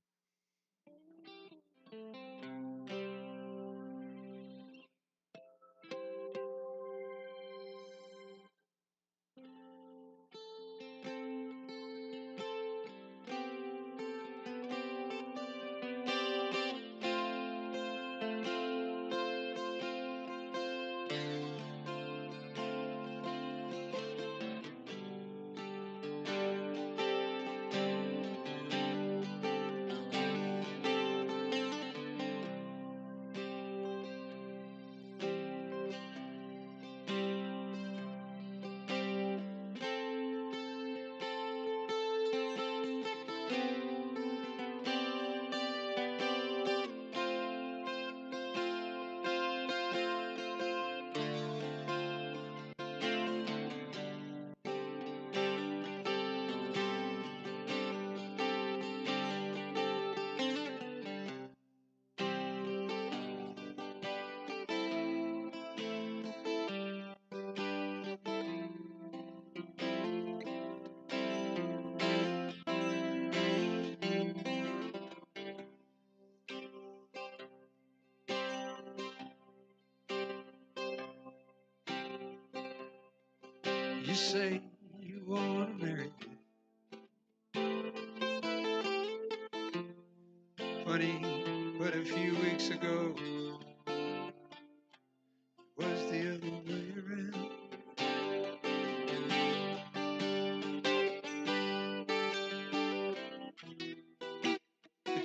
You say you want to marry me. Funny, but a few weeks ago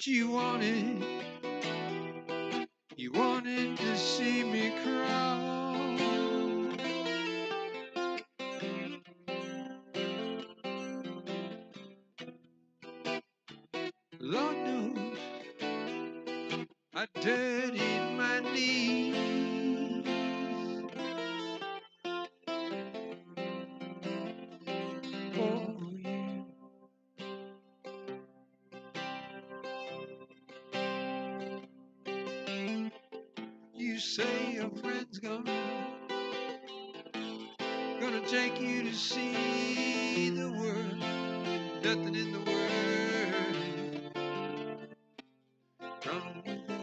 But you wanted to see me cry. Lord knows I dirtied my knees for you. You say your friend's gonna take you to see the world. Nothing in the world wrong with that.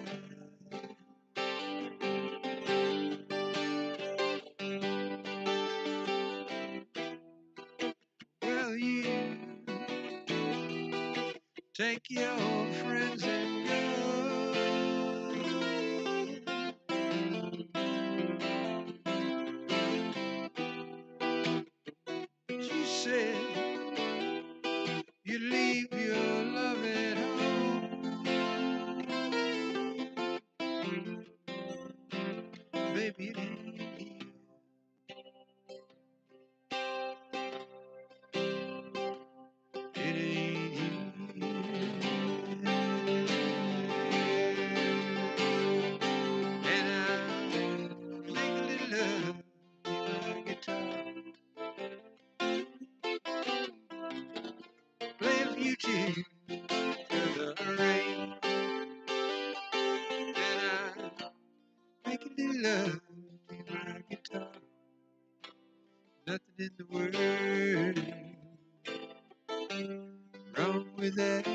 Well, you take your friends and go. You said you leave your love at home. Baby, it ain't here. It ain't here. And I make a little love to my guitar. Play a few tunes to the rain. And I make a little love to my guitar. Nothing in the world wrong with that.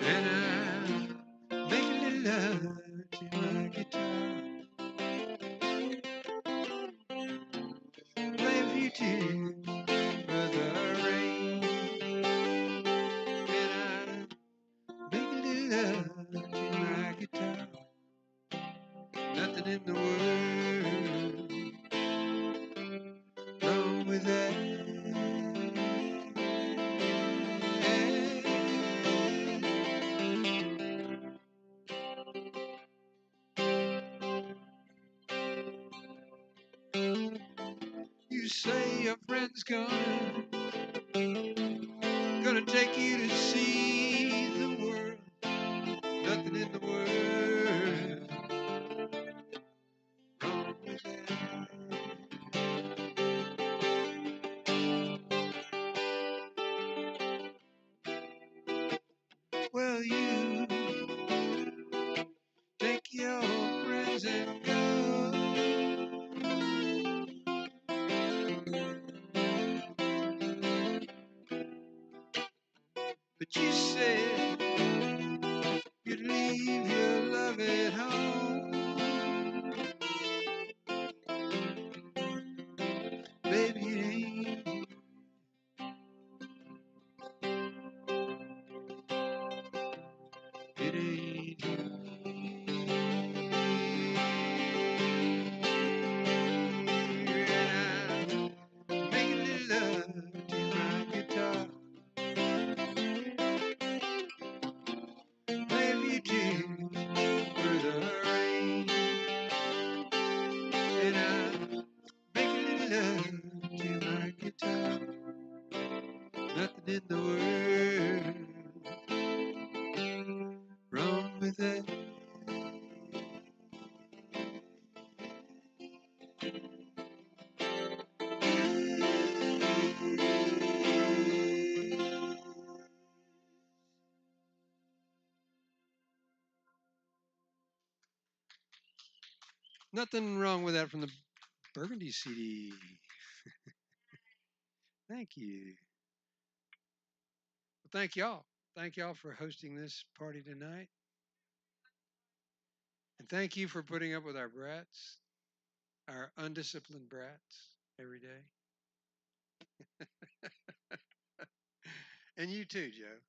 And I make a little love to my guitar. Play a few tunes for the rain. And I make a little love to my guitar. Nothing in the world wrong with that. You say your friend's gonna take you to see the world. Nothing in the world wrong with that. Well, you take your friends and go. But you said you'd leave your love at home. Baby, it ain't. It ain't. And I make a little love to my guitar. Play a few tunes with it. Nothing wrong with that from the Burgundy CD. Thank you. Well, thank y'all. Thank y'all for hosting this party tonight. And thank you for putting up with our brats, our undisciplined brats every day. And you too, Joe.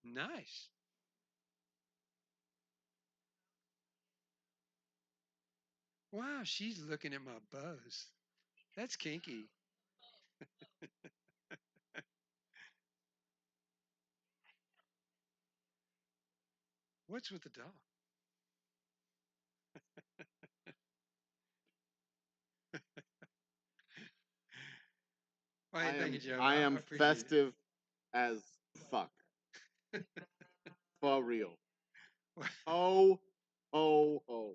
Nice. Wow, she's looking at my buzz. That's kinky. What's with the dog? Well, hey, thank you, Joe. I am appreciate festive as fuck. For real. it. Ho, ho, ho.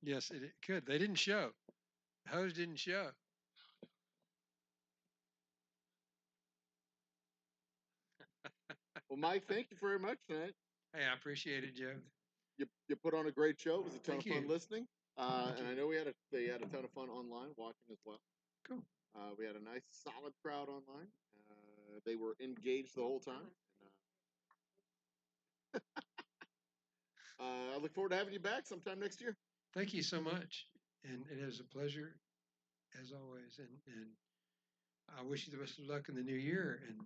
Yes, it could. They didn't show. The hose didn't show. Well, Mike, thank you very much tonight. Hey, I appreciate it, Joe. You put on a great show. It was a ton Thank of fun you. listening. Thank And I you. know they had a ton of fun online watching as well. Cool. We had a nice, solid crowd online. They were engaged the whole time. And, I look forward to having you back sometime next year. Thank you so much. And it is a pleasure, as always. And I wish you the best of luck in the new year. And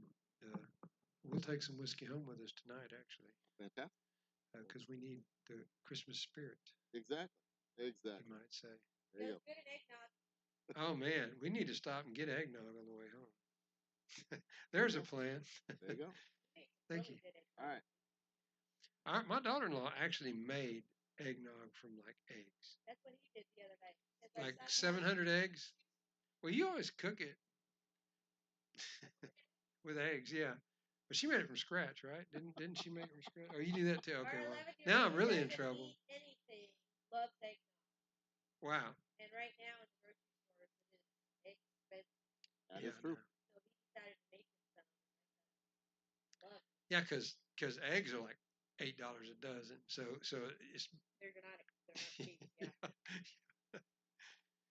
we'll take some whiskey home with us tonight, actually, Fantastic. because we need the Christmas spirit, Exactly. you might say. There you go. Good eggnog. Oh, man, we need to stop and get eggnog on the way home. There's a plan. There you go. Thank you. All right. My daughter-in-law actually made eggnog from like eggs, That's what he did the other night. It's like something 700 eggs. Well, you always cook it with eggs, yeah. But she made it from scratch, right? Didn't she make it from scratch? Oh, you do that too. Okay, Our well, 11-year-old now I'm really in doesn't trouble. eat anything. Loves eggnog. Wow. And right now in the grocery stores, it is expensive. That Yeah, is true. So he decided to make him some. Love. Yeah, because eggs are like $8 a dozen. So it's They're not cheap. Yeah.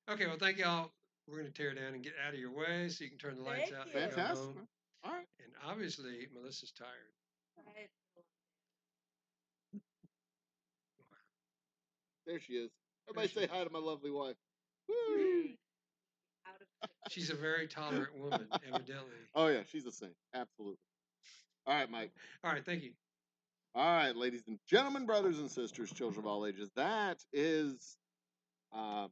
okay. Well, thank y'all. We're gonna tear down and get out of your way so you can turn the lights Thank out you. and go Fantastic. home. All right. And obviously, Melissa's tired. Right. There she is. Everybody say hi to my lovely wife. Woo. Yay. Out of She's a very tolerant woman, evidently. Oh, yeah. She's a saint. Absolutely. All right, Mike. All right, thank you. All right, ladies and gentlemen, brothers and sisters, children of all ages. That is my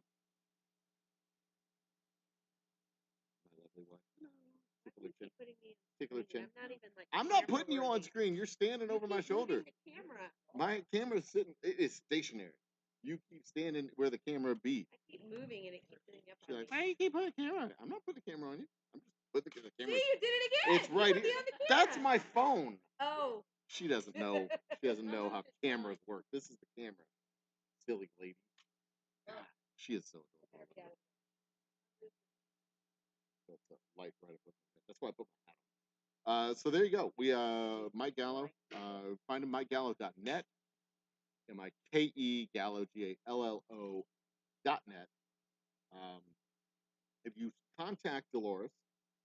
lovely wife. Tickle her chin. putting me in Tickle her screen? chin. I'm not even like. I'm not putting you on camera-worthy. screen. You're standing You over my keep shoulder. moving the camera. My camera's sitting. It is stationary. You keep standing where the camera be. I keep moving and it keeps sitting up. She's on like, me. why you keep putting a camera on? I'm not putting the camera on you. I'm just putting the camera. See, you did it again. It's right You put here. me on the camera. That's my phone. Oh. She doesn't know. She doesn't know how cameras work. This is the camera. Silly lady. God, she is so adorable. That's a light right above my head. That's why I put my hat on. So there you go. We Mike Gallo. Find him MikeGallo.net. MIKE Gallo GALLO.net. If you contact Dolores,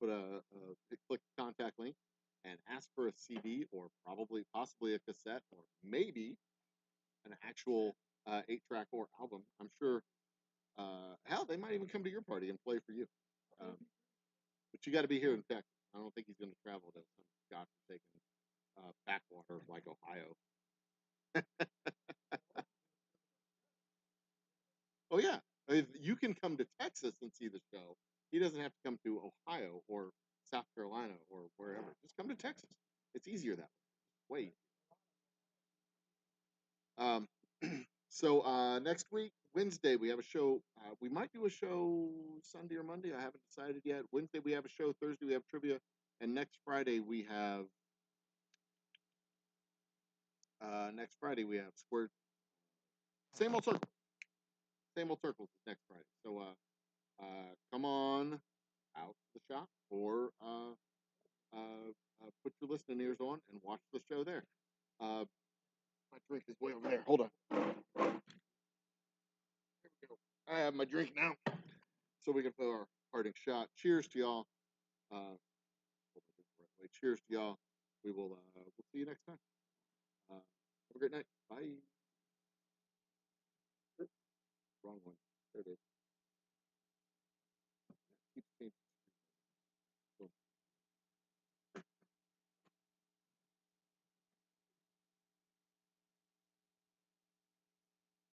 click the contact link and ask for a CD or possibly a cassette or maybe an actual 8-track or album. I'm sure. Hell, they might even come to your party and play for you. But you got to be here in Texas. I don't think he's going to travel to some godforsaken backwater like Ohio. Oh yeah, you can come to Texas and see the show. He doesn't have to come to Ohio or South Carolina or wherever. Just come to Texas. It's easier that way. So next week, Wednesday, we have a show. We might do a show Sunday or Monday. I haven't decided yet. Wednesday we have a show. Thursday we have trivia, and next Friday we have square. Same old circle. Same old circles next Friday. So come on out to the shop or put your listening ears on and watch the show there. My drink is way over there. Hold on. There we go. I have my drink now, so we can put our parting shot. Cheers to y'all. Cheers to y'all. We'll see you next time. Have a great night. Bye. Wrong one. There it is.